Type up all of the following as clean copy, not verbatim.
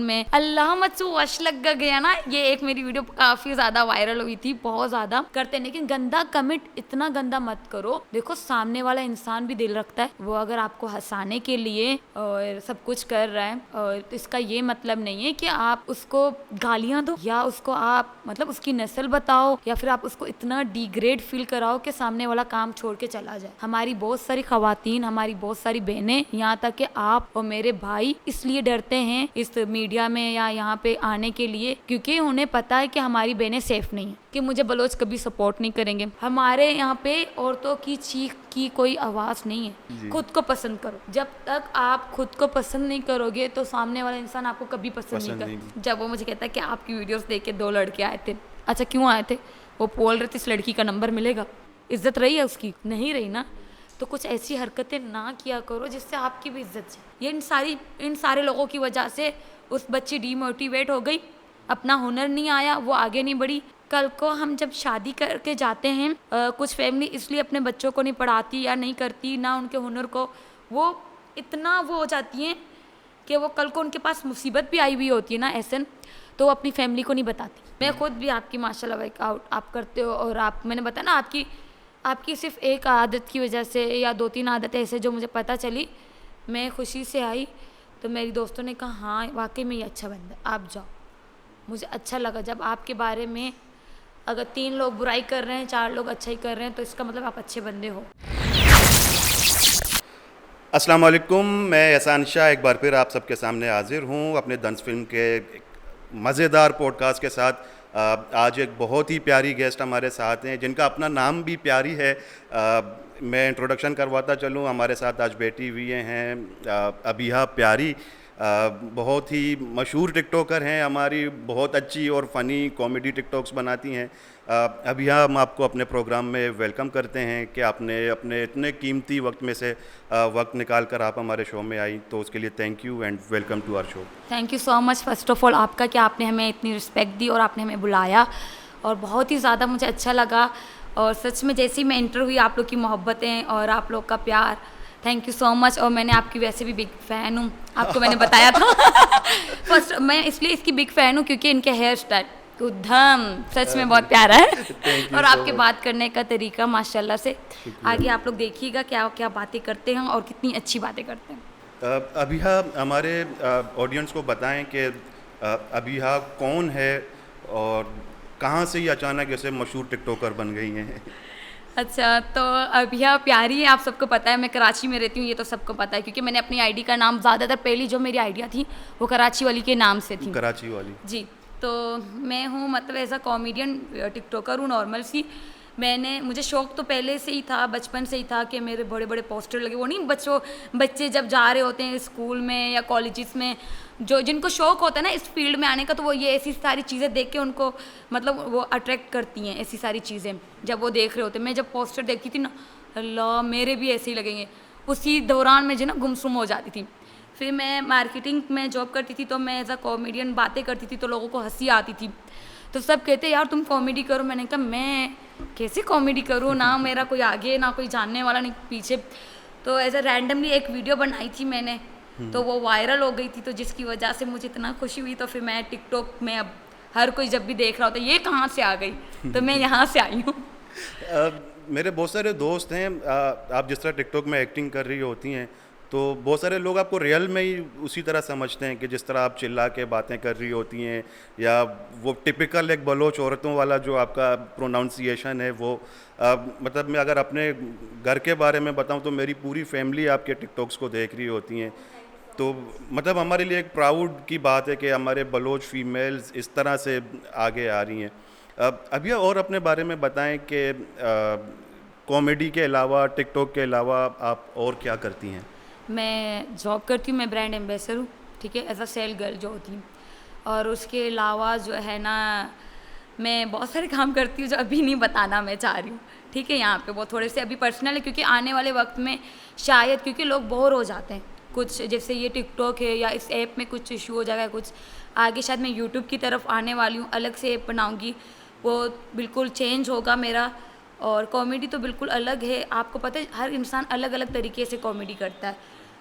में अल्लाह मचू वश लग गया ना, ये एक मेरी वीडियो काफी ज्यादा वायरल हुई थी, बहुत ज्यादा करते हैं। लेकिन गंदा कमेंट इतना गंदा मत करो। देखो सामने वाला इंसान भी दिल रखता है, वो अगर आपको हंसाने के लिए और सब कुछ कर रहा है, और इसका ये मतलब नहीं है कि आप उसको गालियां दो या उसको आप मतलब उसकी नस्ल बताओ या फिर आप उसको इतना डिग्रेड फील कराओ कि सामने वाला काम छोड़ के चला जाए। हमारी बहुत सारी खवातीन, हमारी बहुत सारी बहनें, यहाँ तक कि आप और मेरे भाई इसलिए डरते हैं इस मीडिया में या यहाँ पे आने के लिए, क्योंकि उन्हें पता है कि हमारी बहनें सेफ नहीं है, कि मुझे बलोच कभी सपोर्ट नहीं करेंगे। हमारे यहाँ पे औरतों की चीख की कोई आवाज नहीं है। खुद को पसंद करो। जब तक आप खुद को पसंद नहीं करोगे तो सामने वाला इंसान आपको कभी पसंद नहीं करेगा। जब वो मुझे कहता है कि आपकी वीडियोस देख के 2 लड़के आए थे, अच्छा क्यों आए थे? वो बोल रहे थे इस लड़की का नंबर मिलेगा। इज्जत रही है उसकी? नहीं रही ना। तो कुछ ऐसी हरकतें ना किया करो जिससे आपकी भी इज्जत जाए। ये इन सारे लोगों की वजह से उस बच्ची डीमोटिवेट हो गई, अपना हुनर नहीं आया, वो आगे नहीं बढ़ी। कल को हम जब शादी करके जाते हैं, कुछ फैमिली इसलिए अपने बच्चों को नहीं पढ़ाती या नहीं करती ना उनके हुनर को, वो इतना वो हो जाती हैं कि वो कल को उनके पास मुसीबत भी आई हुई होती है ना ऐसे, तो वो अपनी फैमिली को नहीं बताती। मैं खुद भी आपकी माशाल्लाह वर्कआउट आप करते हो, और आप मैंने बताया ना आपकी सिर्फ एक आदत की वजह से या 2-3 आदतें ऐसे जो मुझे पता चली, मैं खुशी से आई। तो मेरी दोस्तों ने कहा हाँ वाकई में ये अच्छा बंदा है, आप जाओ। मुझे अच्छा लगा जब आपके बारे में अगर 3 लोग बुराई कर रहे हैं, 4 लोग अच्छा ही कर रहे हैं, तो इसका मतलब आप अच्छे बंदे हो। अस्सलाम वालेकुम, मैं एहसान शाह एक बार फिर आप सबके सामने हाजिर हूँ अपने दंस फिल्म के मज़ेदार पॉडकास्ट के साथ। आज एक बहुत ही प्यारी गेस्ट हमारे साथ हैं जिनका अपना नाम भी प्यारी है। मैं इंट्रोडक्शन करवाता चलूँ, हमारे साथ आज बैठी हुई हैं अबिहा प्यारी। बहुत ही मशहूर टिकटॉकर हैं हमारी, बहुत अच्छी और फ़नी कॉमेडी टिकटॉक्स बनाती हैं। अबिहा, हम आपको अपने प्रोग्राम में वेलकम करते हैं कि आपने अपने इतने कीमती वक्त में से वक्त निकाल कर आप हमारे शो में आई, तो उसके लिए thank you and welcome to our show. Thank you so much first of all आपका कि आपने हमें इतनी रिस्पेक्ट दी और आपने हमें बुलाया, और बहुत ही ज़्यादा मुझे अच्छा लगा। और सच में जैसे ही मैं इंटर हुई, आप लोग की मोहब्बतें और आप लोग का प्यार, थैंक यू सो मच। और मैंने आपकी वैसे भी बिग फ़ैन हूँ, आपको मैंने बताया था। फर्स्ट मैं इसलिए इसकी बिग फ़ैन हूँ क्योंकि इनके हेयर स्टाइल उद्धम सच में बहुत प्यारा है और आपके बात करने का तरीका माशाल्लाह से। आगे आप लोग देखिएगा क्या क्या बातें करते हैं और कितनी अच्छी बातें करते हैं। अबिहा, हमारे ऑडियंस को बताएं कि अबिहा कौन है और कहाँ से ही अचानक ऐसे मशहूर टिकटॉकर बन गई हैं। अच्छा, तो अबिहा प्यारी आप सबको पता है, मैं कराची में रहती हूँ, ये तो सबको पता है क्योंकि मैंने अपनी आईडी का नाम ज़्यादातर पहली जो मेरी आइडिया थी वो कराची वाली के नाम से थी। कराची वाली जी। तो मैं हूँ मतलब एज अ कॉमेडियन टिकटॉकर हूँ नॉर्मल सी। मुझे शौक तो पहले से ही था, बचपन से ही था कि मेरे बड़े बड़े पोस्टर लगे। वो नहीं बच्चे जब जा रहे होते हैं स्कूल में या कॉलेजेस में, जो जिनको शौक होता है ना इस फील्ड में आने का, तो वो ये ऐसी सारी चीज़ें देख के उनको मतलब वो अट्रैक्ट करती हैं ऐसी सारी चीज़ें। जब वो देख रहे होते हैं, मैं जब पोस्टर देखती थी ना, अल्लाह मेरे भी ऐसे ही लगेंगे, उसी दौरान मैं जो ना गुमसुम हो जाती थी। फिर मैं मार्केटिंग में जॉब करती थी, तो मैं एज अ कॉमेडियन बातें करती थी तो लोगों को हंसी आती थी, तो सब कहते यार तुम कॉमेडी करो। मैंने कहा मैं कैसे कॉमेडी करूँ, ना मेरा कोई आगे ना कोई जानने वाला नहीं पीछे। तो एज अ रैंडमली एक वीडियो बनाई थी मैंने, तो वो वायरल हो गई थी, तो जिसकी वजह से मुझे इतना खुशी हुई। तो फिर मैं टिकटॉक में अब हर कोई जब भी देख रहा होता है ये कहाँ से आ गई, तो मैं यहाँ से आई हूँ। मेरे बहुत सारे दोस्त हैं, आप जिस तरह टिकटॉक में एक्टिंग कर रही होती हैं तो बहुत सारे लोग आपको रियल में ही उसी तरह समझते हैं कि जिस तरह आप चिल्ला के बातें कर रही होती हैं, या वो टिपिकल एक बलोच औरतों वाला जो आपका प्रोनाउंसिएशन है वो मतलब मैं अगर अपने घर के बारे में बताऊं तो मेरी पूरी फैमिली आपके टिकटॉक्स को देख रही होती हैं। तो मतलब हमारे लिए एक प्राउड की बात है कि हमारे बलोच फीमेल्स इस तरह से आगे आ रही हैं। अभी और अपने बारे में बताएं कि कॉमेडी के अलावा, टिकटॉक के अलावा आप और क्या करती हैं? मैं जॉब करती हूँ, मैं ब्रांड एम्बेसडर हूँ, ठीक है, एज अ सेल गर्ल जो होती हूँ। और उसके अलावा जो है ना मैं बहुत सारे काम करती हूँ जो अभी नहीं बताना मैं चाह रही हूँ, ठीक है। यहाँ पे वो थोड़े से अभी पर्सनल है क्योंकि आने वाले वक्त में शायद क्योंकि लोग बोर हो जाते हैं कुछ, जैसे ये टिकटॉक है या इस ऐप में कुछ इशू हो जाएगा कुछ, आगे शायद मैं यूट्यूब की तरफ आने वाली हूँ, अलग से ऐप बनाऊँगी, वो बिल्कुल चेंज होगा मेरा। और कॉमेडी तो बिल्कुल अलग है, आपको पता है हर इंसान अलग अलग तरीके से कॉमेडी करता है,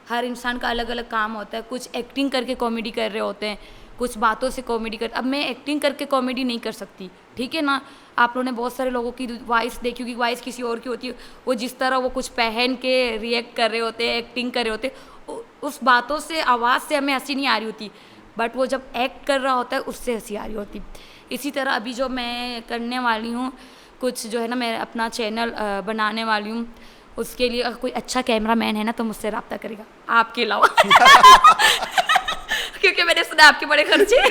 हर इंसान का अलग अलग काम होता है। कुछ एक्टिंग करके कॉमेडी कर रहे होते हैं, कुछ बातों से कॉमेडी कर, अब मैं एक्टिंग करके कॉमेडी नहीं कर सकती, ठीक है ना। आप लोगों ने बहुत सारे लोगों की वॉइस देखी होगी, वॉइस किसी और की होती है, वो जिस तरह वो कुछ पहन के रिएक्ट कर रहे होते हैं, एक्टिंग कर रहे होते हैं, उस बातों से, आवाज़ से हमें हंसी नहीं आ रही होती, बट वो जब एक्ट कर रहा होता है उससे हंसी आ रही होती। इसी तरह अभी जो मैं करने वाली हूँ कुछ जो है ना, मैं अपना चैनल बनाने वाली हूँ, उसके लिए अगर कोई अच्छा कैमरामैन है ना तो मुझसे रब्ता करेगा, आपके अलावा क्योंकि मैंने सुना आपके बड़े खर्चे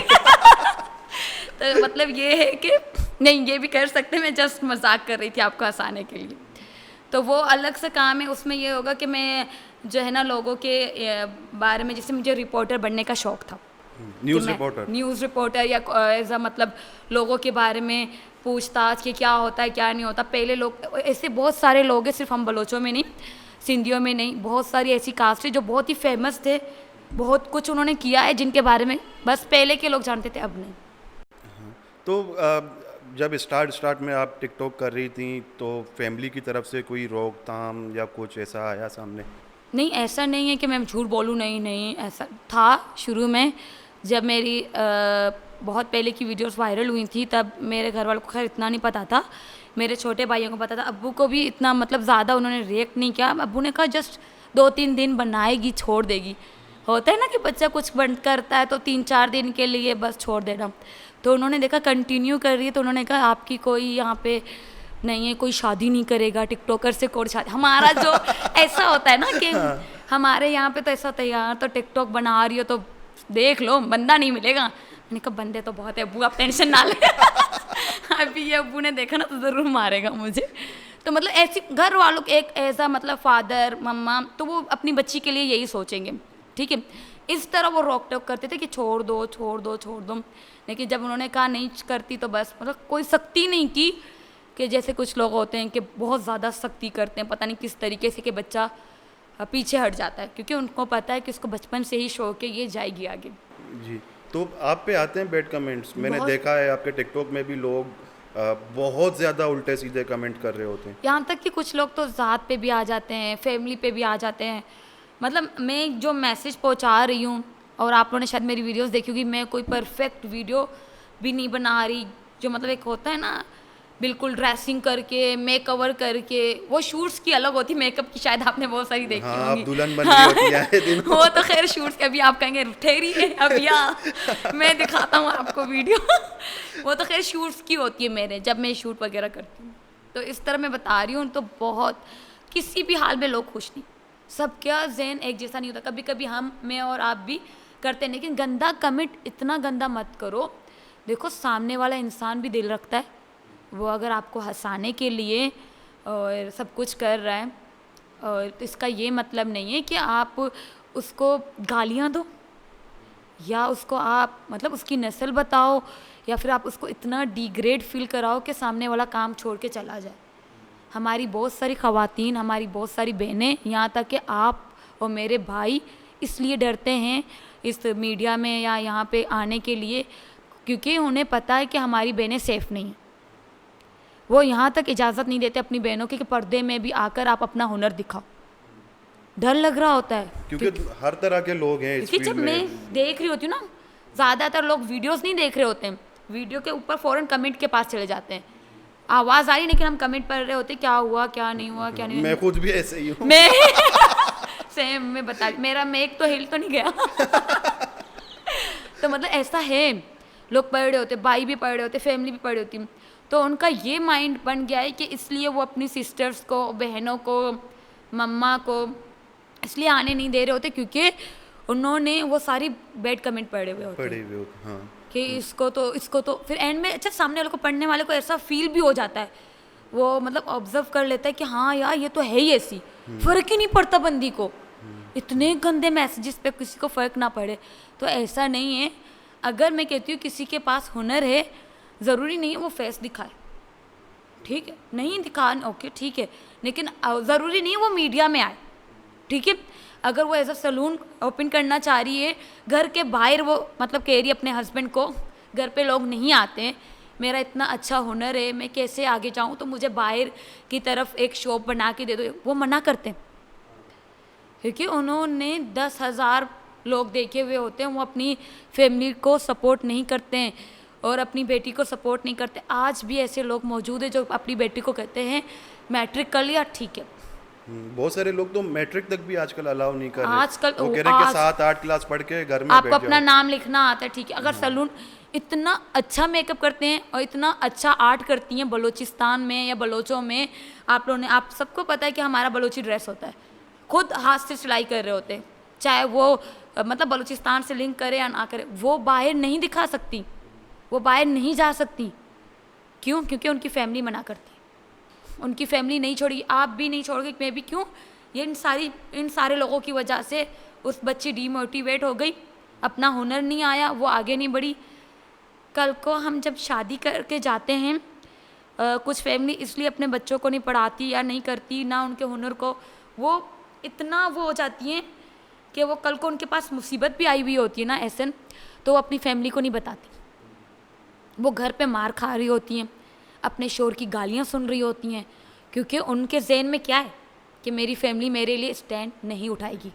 तो मतलब ये है कि नहीं, ये भी कर सकते हैं, मैं जस्ट मजाक कर रही थी आपको हंसाने के लिए। तो वो अलग से काम है, उसमें ये होगा कि मैं जो है ना लोगों के बारे में, जैसे मुझे रिपोर्टर बनने का शौक था, न्यूज़ रिपोर्टर या एज अ मतलब लोगों के बारे में पूछताछ कि क्या होता है क्या नहीं होता। पहले लोग, ऐसे बहुत सारे लोग हैं, सिर्फ हम बलोचों में नहीं, सिंधियों में नहीं, बहुत सारी ऐसी कास्ट है जो बहुत ही फेमस थे, बहुत कुछ उन्होंने किया है जिनके बारे में बस पहले के लोग जानते थे, अब नहीं। तो जब स्टार्ट में आप टिकटॉक कर रही थी तो फैमिली की तरफ से कोई रोकथाम या कुछ ऐसा आया सामने? नहीं, ऐसा नहीं है कि मैं झूठ बोलूँ, नहीं, ऐसा था शुरू में जब मेरी बहुत पहले की वीडियोस वायरल हुई थी, तब मेरे घर वालों को खैर इतना नहीं पता था, मेरे छोटे भाइयों को पता था, अब्बू को भी इतना मतलब ज़्यादा उन्होंने रिएक्ट नहीं किया। अब्बू ने कहा जस्ट 2-3 दिन बनाएगी छोड़ देगी, होता है ना कि बच्चा कुछ बंद करता है तो 3-4 दिन के लिए बस छोड़ देना। तो उन्होंने देखा कंटिन्यू कर रही है, तो उन्होंने कहा आपकी कोई यहाँ पे नहीं है, कोई शादी नहीं करेगा टिकटॉकर से, कोई शादी, हमारा जो ऐसा होता है ना कि हमारे यहाँ पे तो ऐसा होता है, यार तो टिकटॉक बना रही हो तो देख लो बंदा नहीं मिलेगा। मैंने कहा बंदे तो बहुत है अब्बू, आप टेंशन ना ले अभी ये अब्बू ने देखा ना तो ज़रूर मारेगा मुझे। तो मतलब ऐसी घर वालों को एक ऐसा मतलब फादर मम्मा, तो वो अपनी बच्ची के लिए यही सोचेंगे, ठीक है, इस तरह वो रोक टोक करते थे कि छोड़ दो छोड़ दो छोड़ दो। लेकिन जब उन्होंने कहा नहीं करती तो बस, मतलब कोई सख्ती नहीं की कि जैसे कुछ लोग होते हैं कि बहुत ज़्यादा सख्ती करते हैं, पता नहीं किस तरीके से कि बच्चा पीछे हट जाता है, क्योंकि उनको पता है कि उसको बचपन से ही शौक है, ये जाएगी आगे। जी, तो आप पे आते हैं बैड कमेंट्स? मैंने देखा है आपके टिकटॉक में भी लोग बहुत ज़्यादा उल्टे सीधे कमेंट कर रहे होते हैं। यहाँ तक कि कुछ लोग तो ज़ात पे भी आ जाते हैं, फैमिली पे भी आ जाते हैं। मतलब मैं जो मैसेज पहुँचा रही हूँ, और आप लोगों ने शायद मेरी वीडियोस देखी होगी, मैं कोई परफेक्ट वीडियो भी नहीं बना रही, जो मतलब एक होता है ना बिल्कुल ड्रेसिंग करके मेक ओवर करके, वो शूट्स की अलग होती, मेकअप की शायद आपने बहुत सारी देखी हाँ, होंगी। आप दुल्हन बन रही होती है दिन वो तो खैर शूट्स के, अभी आप कहेंगे ठहरी है अभी मैं दिखाता हूँ आपको वीडियो वो तो खैर शूट्स की होती है मेरे, जब मैं शूट वगैरह करती हूँ। तो इस तरह मैं बता रही हूँ, तो बहुत किसी भी हाल में लोग खुश नहीं, सबका ज़हन एक जैसा नहीं होता। कभी कभी मैं और आप भी करते हैं, लेकिन गंदा कमेंट इतना गंदा मत करो। देखो सामने वाला इंसान भी दिल रखता है, वो अगर आपको हंसाने के लिए और सब कुछ कर रहा है, और तो इसका ये मतलब नहीं है कि आप उसको गालियाँ दो या उसको आप मतलब उसकी नस्ल बताओ, या फिर आप उसको इतना डिग्रेड फील कराओ कि सामने वाला काम छोड़ के चला जाए। हमारी बहुत सारी ख़वातीन, हमारी बहुत सारी बहनें, यहाँ तक कि आप और मेरे भाई इसलिए डरते हैं इस मीडिया में या यहाँ पे आने के लिए, क्योंकि उन्हें पता है कि हमारी बहनें सेफ़ नहीं हैं। वो यहाँ तक इजाज़त नहीं देते अपनी बहनों की कि पर्दे में भी आकर आप अपना हुनर दिखाओ, डर लग रहा होता है, क्योंकि हर तरह के लोग हैं इस क्योंकि फील्ड जब में। मैं देख रही होती हूँ ना, ज़्यादातर लोग वीडियोस नहीं देख रहे होते हैं, वीडियो के ऊपर फ़ौरन कमेंट के पास चले जाते हैं। आवाज़ आ रही लेकिन हम कमेंट पढ़ रहे होते, क्या हुआ क्या नहीं हुआ क्या नहीं हुआ। मैं खुद भी ऐसे ही हूँ। मैं सेम, मैं बता मेरा मेक तो हिल तो नहीं गया तो मतलब ऐसा है, लोग पढ़ रहे होते, भाई भी पढ़ रहे होते, फैमिली भी पढ़ रही होती, तो उनका ये माइंड बन गया है कि इसलिए वो अपनी सिस्टर्स को, बहनों को, मम्मा को इसलिए आने नहीं दे रहे होते, क्योंकि उन्होंने वो सारी बैड कमेंट पढ़े हुए होते हैं हाँ। कि इसको तो फिर एंड में अच्छा सामने वाले को, पढ़ने वाले को ऐसा फील भी हो जाता है, वो मतलब ऑब्जर्व कर लेता है कि हाँ यार ये तो है ही ऐसी, फ़र्क ही नहीं पड़ता बंदी को, इतने गंदे मैसेजेस पे किसी को फ़र्क ना पड़े। तो ऐसा नहीं है। अगर मैं कहती हूँ किसी के पास हुनर है, ज़रूरी नहीं है वो फेस दिखाए, ठीक है, नहीं दिखा ओके ठीक है, लेकिन ज़रूरी नहीं है वो मीडिया में आए, ठीक है। अगर वो एज अ सलून ओपन करना चाह रही है, घर के बाहर वो मतलब कह रही है अपने हस्बैंड को, घर पे लोग नहीं आते हैं, मेरा इतना अच्छा हुनर है, मैं कैसे आगे जाऊँ, तो मुझे बाहर की तरफ एक शॉप बना के दे दो, वो मना करते हैं, क्योंकि उन्होंने 10,000 लोग देखे हुए होते हैं, वो अपनी फैमिली को सपोर्ट नहीं करते हैं और अपनी बेटी को सपोर्ट नहीं करते। आज भी ऐसे लोग मौजूद हैं जो अपनी बेटी को कहते हैं मैट्रिक कर लिया ठीक है। बहुत सारे लोग तो मैट्रिक तक भी आजकल अलाउ नहीं कर रहे। आजकल वो कह रहे हैं कि 7-8 क्लास पढ़ के घर में आपको बैठ अपना जाओ। नाम लिखना आता है ठीक है। अगर सलून इतना अच्छा मेकअप करते हैं और इतना अच्छा आर्ट करती हैं बलूचिस्तान में या बलोचों में, आप लोगों ने, आप सबको पता है कि हमारा बलोची ड्रेस होता है, खुद हाथ से सिलाई कर रहे होते हैं, चाहे वो मतलब बलूचिस्तान से लिंक करे या ना करे, वो बाहर नहीं दिखा सकती, वो बाहर नहीं जा सकती। क्यों? क्योंकि उनकी फैमिली मना करती है, उनकी फैमिली नहीं छोड़ी, आप भी नहीं छोड़ोगे, मैं भी क्यों। ये इन सारे लोगों की वजह से उस बच्ची डीमोटिवेट हो गई, अपना हुनर नहीं आया, वो आगे नहीं बढ़ी। कल को हम जब शादी करके जाते हैं, कुछ फैमिली इसलिए अपने बच्चों को नहीं पढ़ाती या नहीं करती ना उनके हुनर को, वो इतना वो हो जाती हैं कि वो कल को उनके पास मुसीबत भी आई हुई होती है ना ऐसे, तो वो अपनी फैमिली को नहीं बताती। वो घर पे मार खा रही होती हैं, अपने शोर की गालियाँ सुन रही होती हैं, क्योंकि उनके ज़हन में क्या है कि मेरी फैमिली मेरे लिए स्टैंड नहीं उठाएगी,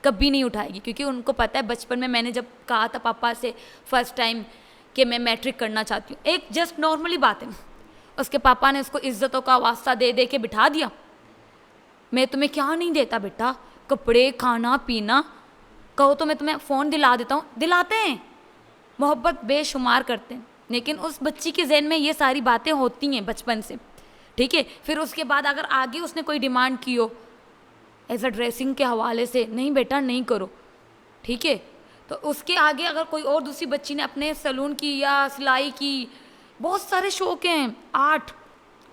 कभी नहीं उठाएगी। क्योंकि उनको पता है, बचपन में मैंने जब कहा था पापा से फर्स्ट टाइम कि मैं मैट्रिक करना चाहती हूँ, एक जस्ट नॉर्मली बात है, उसके पापा ने उसको इज्जतों का वास्ता दे दे के बिठा दिया, मैं तुम्हें क्या नहीं देता बेटा, कपड़े, खाना पीना, कहो तो मैं तुम्हें फ़ोन दिला देता हूँ, दिलाते हैं, मोहब्बत बेशुमार करते हैं। लेकिन उस बच्ची के जहन में ये सारी बातें होती हैं बचपन से, ठीक है। फिर उसके बाद अगर आगे उसने कोई डिमांड की हो एज अ ड्रेसिंग के हवाले से, नहीं बेटा नहीं करो, ठीक है, तो उसके आगे अगर कोई और दूसरी बच्ची ने अपने सैलून की या सिलाई की, बहुत सारे शौक हैं, आर्ट,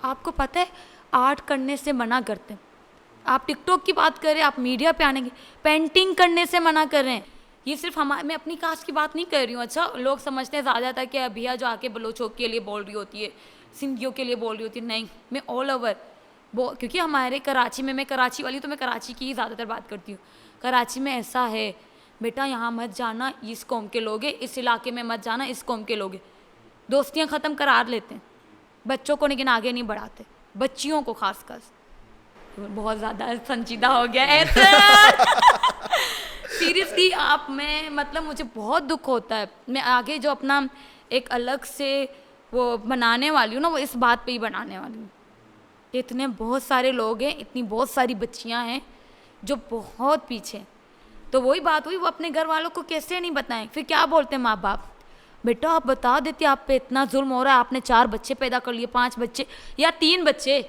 आपको पता है आर्ट करने से मना करते हैं। आप टिकटॉक की बात करें, आप मीडिया पे आने की, पेंटिंग करने से मना कर रहे हैं। ये सिर्फ मैं अपनी कास्ट की बात नहीं कर रही हूँ। अच्छा, लोग समझते हैं ज़्यादातर कि अभिया जो आके बलोचों के लिए बोल रही होती है, सिंधियों के लिए बोल रही होती है, नहीं, मैं ऑल ओवर क्योंकि हमारे कराची में, मैं कराची वाली, तो मैं कराची की ही ज़्यादातर बात करती हूँ। कराची में ऐसा है बेटा, यहाँ मत जाना इस कौम के लोग हैं, इस इलाके में मत जाना इस कौम के लोग हैं, दोस्तियाँ ख़त्म करा लेते हैं बच्चों को, लेकिन आगे नहीं बढ़ाते, बच्चियों को खासकर। बहुत ज़्यादा संजीदा हो गया ऐसा सीरियसली आप, मैं मतलब मुझे बहुत दुख होता है। मैं आगे जो अपना एक अलग से वो बनाने वाली हूँ ना, वो इस बात पे ही बनाने वाली हूँ। इतने बहुत सारे लोग हैं, इतनी बहुत सारी बच्चियाँ हैं जो बहुत पीछे हैं। तो वही बात हुई, वो अपने घर वालों को कैसे नहीं बताएं। फिर क्या बोलते हैं माँ बाप, बेटा आप बता देते, आप पे इतना जुल्म हो रहा है, आपने 4 बच्चे पैदा कर लिए, 5 बच्चे या 3 बच्चे,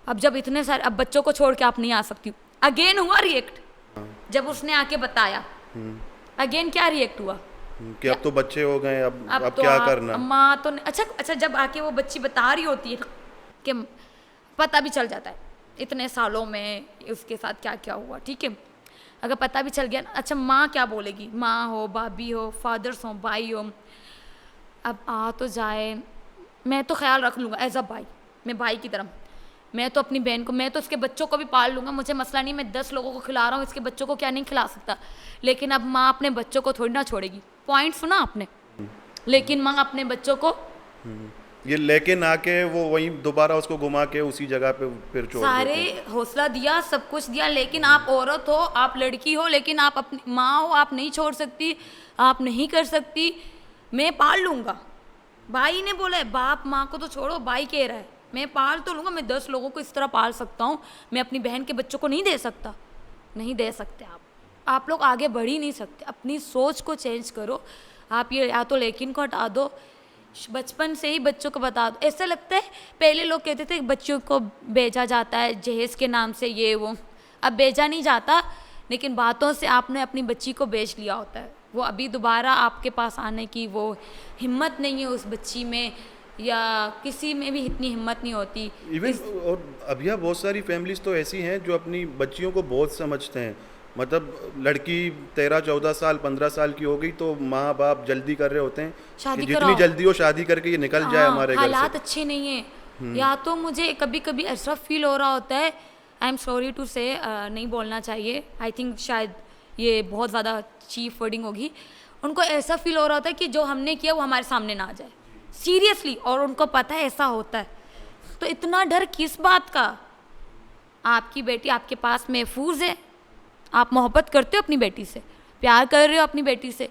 अब जब इतने सारे, अब बच्चों को छोड़ के आप नहीं आ सकती। अगेन हुआ रिएक्ट, जब उसने आके बताया, अगेन क्या रिएक्ट हुआ कि अब तो बच्चे हो गए, अब तो क्या करना। माँ तो अच्छा, जब आके वो बच्ची बता रही होती है कि पता भी चल जाता है इतने सालों में उसके साथ क्या क्या हुआ, ठीक है, अगर पता भी चल गया, अच्छा माँ क्या बोलेगी, माँ हो, भाभी हो, फादर्स हो, भाई हो, अब आ तो जाए, मैं तो ख्याल रख लूँगा एज अ भाई, मैं भाई की तरह, मैं तो अपनी बहन को, मैं तो उसके बच्चों को भी पाल लूँगा, मुझे मसला नहीं, मैं 10 लोगों को खिला रहा हूँ, इसके बच्चों को क्या नहीं खिला सकता। लेकिन अब माँ अपने बच्चों को थोड़ी ना छोड़ेगी, पॉइंट सुना आपने, लेकिन माँ अपने बच्चों को ये लेकिन आके वो वहीं दोबारा उसको घुमा के उसी जगह पे फिर छोड़ सारे देते हैं। हौसला दिया, सब कुछ दिया, लेकिन आप औरत हो, आप लड़की हो, लेकिन आप अपनी माँ हो, आप नहीं छोड़ सकती, आप नहीं कर सकती, मैं पाल लूँगा। भाई ने बोला है, बाप माँ को तो छोड़ो, भाई कह रहा है मैं पाल तो लूँगा, मैं 10 लोगों को इस तरह पाल सकता हूँ, मैं अपनी बहन के बच्चों को नहीं दे सकता, नहीं दे सकते आप लोग आगे बढ़ ही नहीं सकते। अपनी सोच को चेंज करो। आप ये या तो लेकिन को हटा दो, बचपन से ही बच्चों को बता दो। ऐसा लगता है पहले लोग कहते थे बच्चों को भेजा जाता है जहेज के नाम से, ये वो, अब भेजा नहीं जाता, लेकिन बातों से आपने अपनी बच्ची को बेच लिया होता है। वो अभी दोबारा आपके पास आने की वो हिम्मत नहीं है उस बच्ची में, या किसी में भी इतनी हिम्मत नहीं होती। इवन और अभी बहुत सारी फैमिलीज तो ऐसी हैं जो अपनी बच्चियों को बहुत समझते हैं, मतलब लड़की 13-14 साल 15 साल की हो गई तो माँ बाप जल्दी कर रहे होते हैं शादी कि कराओ। जितनी जल्दी हो शादी करके ये निकल जाए हमारे घर हालात से। अच्छे नहीं है। या तो मुझे कभी कभी ऐसा फील हो रहा होता है, आई एम सॉरी टू से, नहीं बोलना चाहिए, आई थिंक शायद ये बहुत ज़्यादा चीफ वर्डिंग होगी, उनको ऐसा फील हो रहा होता है कि जो हमने किया वो हमारे सामने ना आ जाए, सीरियसली, और उनको पता है ऐसा होता है। तो इतना डर किस बात का? आपकी बेटी आपके पास महफूज है, आप मोहब्बत करते हो अपनी बेटी से, प्यार कर रहे हो अपनी बेटी से,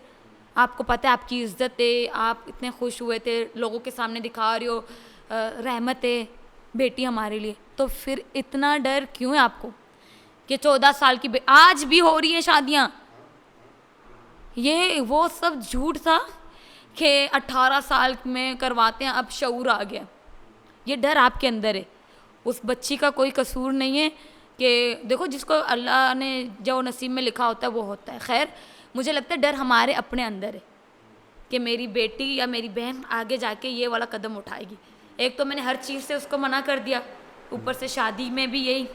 आपको पता है आपकी इज्जत है, आप इतने खुश हुए थे, लोगों के सामने दिखा रहे हो रहमत है बेटी हमारे लिए, तो फिर इतना डर क्यों है आपको कि 14 साल की आज भी हो रही हैं शादियाँ। ये वो सब झूठ था कि 18 साल में करवाते हैं, अब शऊर आ गया। ये डर आपके अंदर है, उस बच्ची का कोई कसूर नहीं है कि देखो जिसको अल्लाह ने जो नसीब में लिखा होता है वो होता है। खैर मुझे लगता है डर हमारे अपने अंदर है कि मेरी बेटी या मेरी बहन आगे जाके ये वाला कदम उठाएगी। एक तो मैंने हर चीज़ से उसको मना कर दिया, ऊपर से शादी में भी यही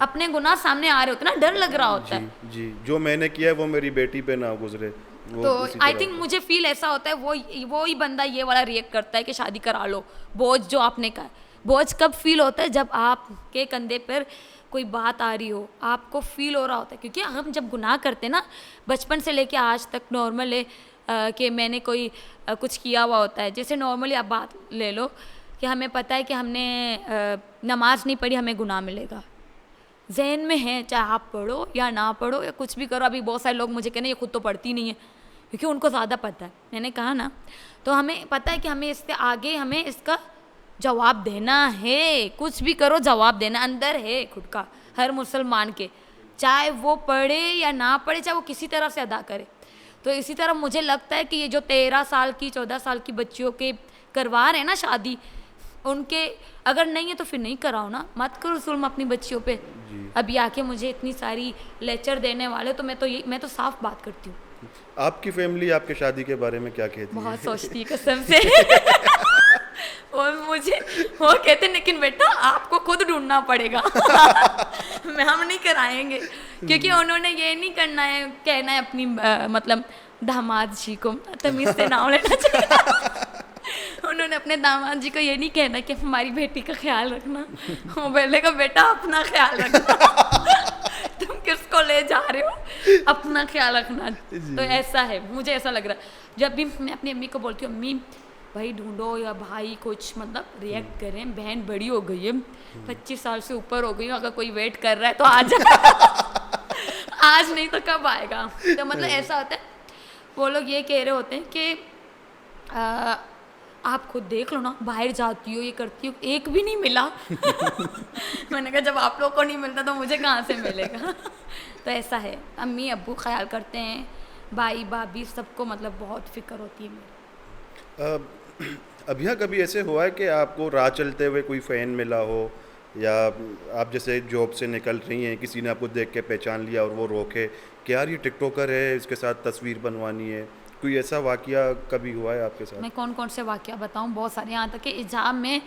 अपने गुनाह सामने आ रहे होते ना, डर लग रहा होता है। जी, जो मैंने किया है वो मेरी बेटी पे ना गुजरे। तो आई थिंक मुझे फील ऐसा होता है वो ही बंदा ये वाला रिएक्ट करता है कि शादी करा लो, बोझ जो आपने कहा। बोझ कब फील होता है? जब आपके कंधे पर कोई बात आ रही हो, आपको फील हो रहा होता है। क्योंकि हम जब गुनाह करते हैं ना, बचपन से लेके आज तक नॉर्मल है कि मैंने कोई कुछ किया हुआ होता है। जैसे नॉर्मली आप बात ले लो कि हमें पता है कि हमने नमाज नहीं पढ़ी, हमें गुनाह मिलेगा, जहन में है, चाहे आप पढ़ो या ना पढ़ो या कुछ भी करो। अभी बहुत सारे लोग मुझे कहने ये खुद तो पढ़ती नहीं है, क्योंकि उनको ज़्यादा पता है। मैंने कहा ना, तो हमें पता है कि हमें इससे आगे हमें इसका जवाब देना है। कुछ भी करो जवाब देना अंदर है खुद का, हर मुसलमान के, चाहे वो पढ़े या ना पढ़े, चाहे वो किसी तरह से अदा करे। तो इसी तरह मुझे लगता है कि ये जो 13 साल की 14 साल की बच्चियों के करवा रहे हैं ना शादी, उनके अगर नहीं है तो फिर नहीं कराओ ना, मत करो जुल्म अपनी बच्चियों पे। अभी आके मुझे इतनी सारी लेक्चर देने वाले, तो मैं तो साफ बात करती हूँ। आपकी फैमिली आपके शादी के बारे में क्या कहती है? बहुत सोचती है कसम से। और मुझे वो कहते हैं लेकिन बेटा आपको खुद ढूंढना पड़ेगा। हम नहीं कराएंगे, क्योंकि उन्होंने ये नहीं करना है, कहना है अपनी मतलब दामाद जी को, तमीज से नाम लेना चाहिए। उन्होंने अपने दामाद जी को ये नहीं कहना कि हमारी बेटी का ख्याल रखना, वो बोलेगा बेटा अपना ख्याल रखना। तुम किसको ले जा रहे हो, अपना ख्याल रखना। तो ऐसा है, मुझे ऐसा लग रहा है। जब भी मैं अपनी अम्मी को बोलती हूँ अम्मी भाई ढूंढो या भाई कुछ मतलब रिएक्ट करें, बहन बड़ी हो गई है, 25 साल से ऊपर हो गई है, अगर कोई वेट कर रहा है तो आ जा। आज नहीं तो कब आएगा। तो मतलब ऐसा होता है, वो लोग ये कह रहे होते हैं कि आप खुद देख लो ना, बाहर जाती हो ये करती हो, एक भी नहीं मिला। मैंने कहा जब आप लोग को नहीं मिलता तो मुझे कहाँ से मिलेगा। तो ऐसा है, अम्मी अब्बू ख्याल करते हैं, भाई भाभी सबको मतलब बहुत फिक्र होती है मेरी। अभी हाँ कभी ऐसे हुआ है कि आपको राह चलते हुए कोई फ़ैन मिला हो, या आप जैसे जॉब से निकल रही हैं, किसी ने आपको देख के पहचान लिया और वो रोके कि यार ये टिकटॉकर है, इसके साथ तस्वीर बनवानी है, कोई ऐसा वाकया कभी हुआ है आपके साथ? मैं कौन कौन से वाकया बताऊं, बहुत सारे। यहाँ तक कि एग्जाम में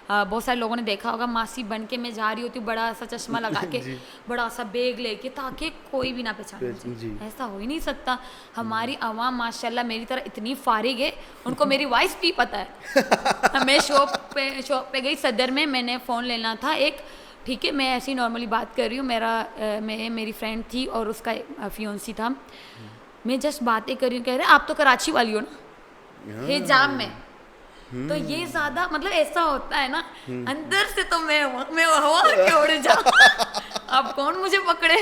बहुत सारे लोगों ने देखा होगा, मासी बन के मैं जा रही होती हूँ, बड़ा सा चश्मा लगा के, बड़ा सा बैग लेके, ताकि कोई भी ना पहचाने। ऐसा हो ही नहीं सकता। हमारी आवाम माशाल्लाह मेरी तरह इतनी फारिग है, उनको मेरी वॉइस भी पता है। मैं शॉप पे गई सदर में, मैंने फ़ोन लेना था एक, ठीक है, मैं ऐसी नॉर्मली बात कर रही हूँ, मेरी फ्रेंड थी और उसका फियोंसी था, मैं जस्ट बातें कर रही हूँ, कह रहे आप तो कराची वाली हो ना, हिजाब में। तो ये ज्यादा मतलब ऐसा होता है ना, अंदर से तो मैं हवा के उड़ जा। अब कौन मुझे पकड़े।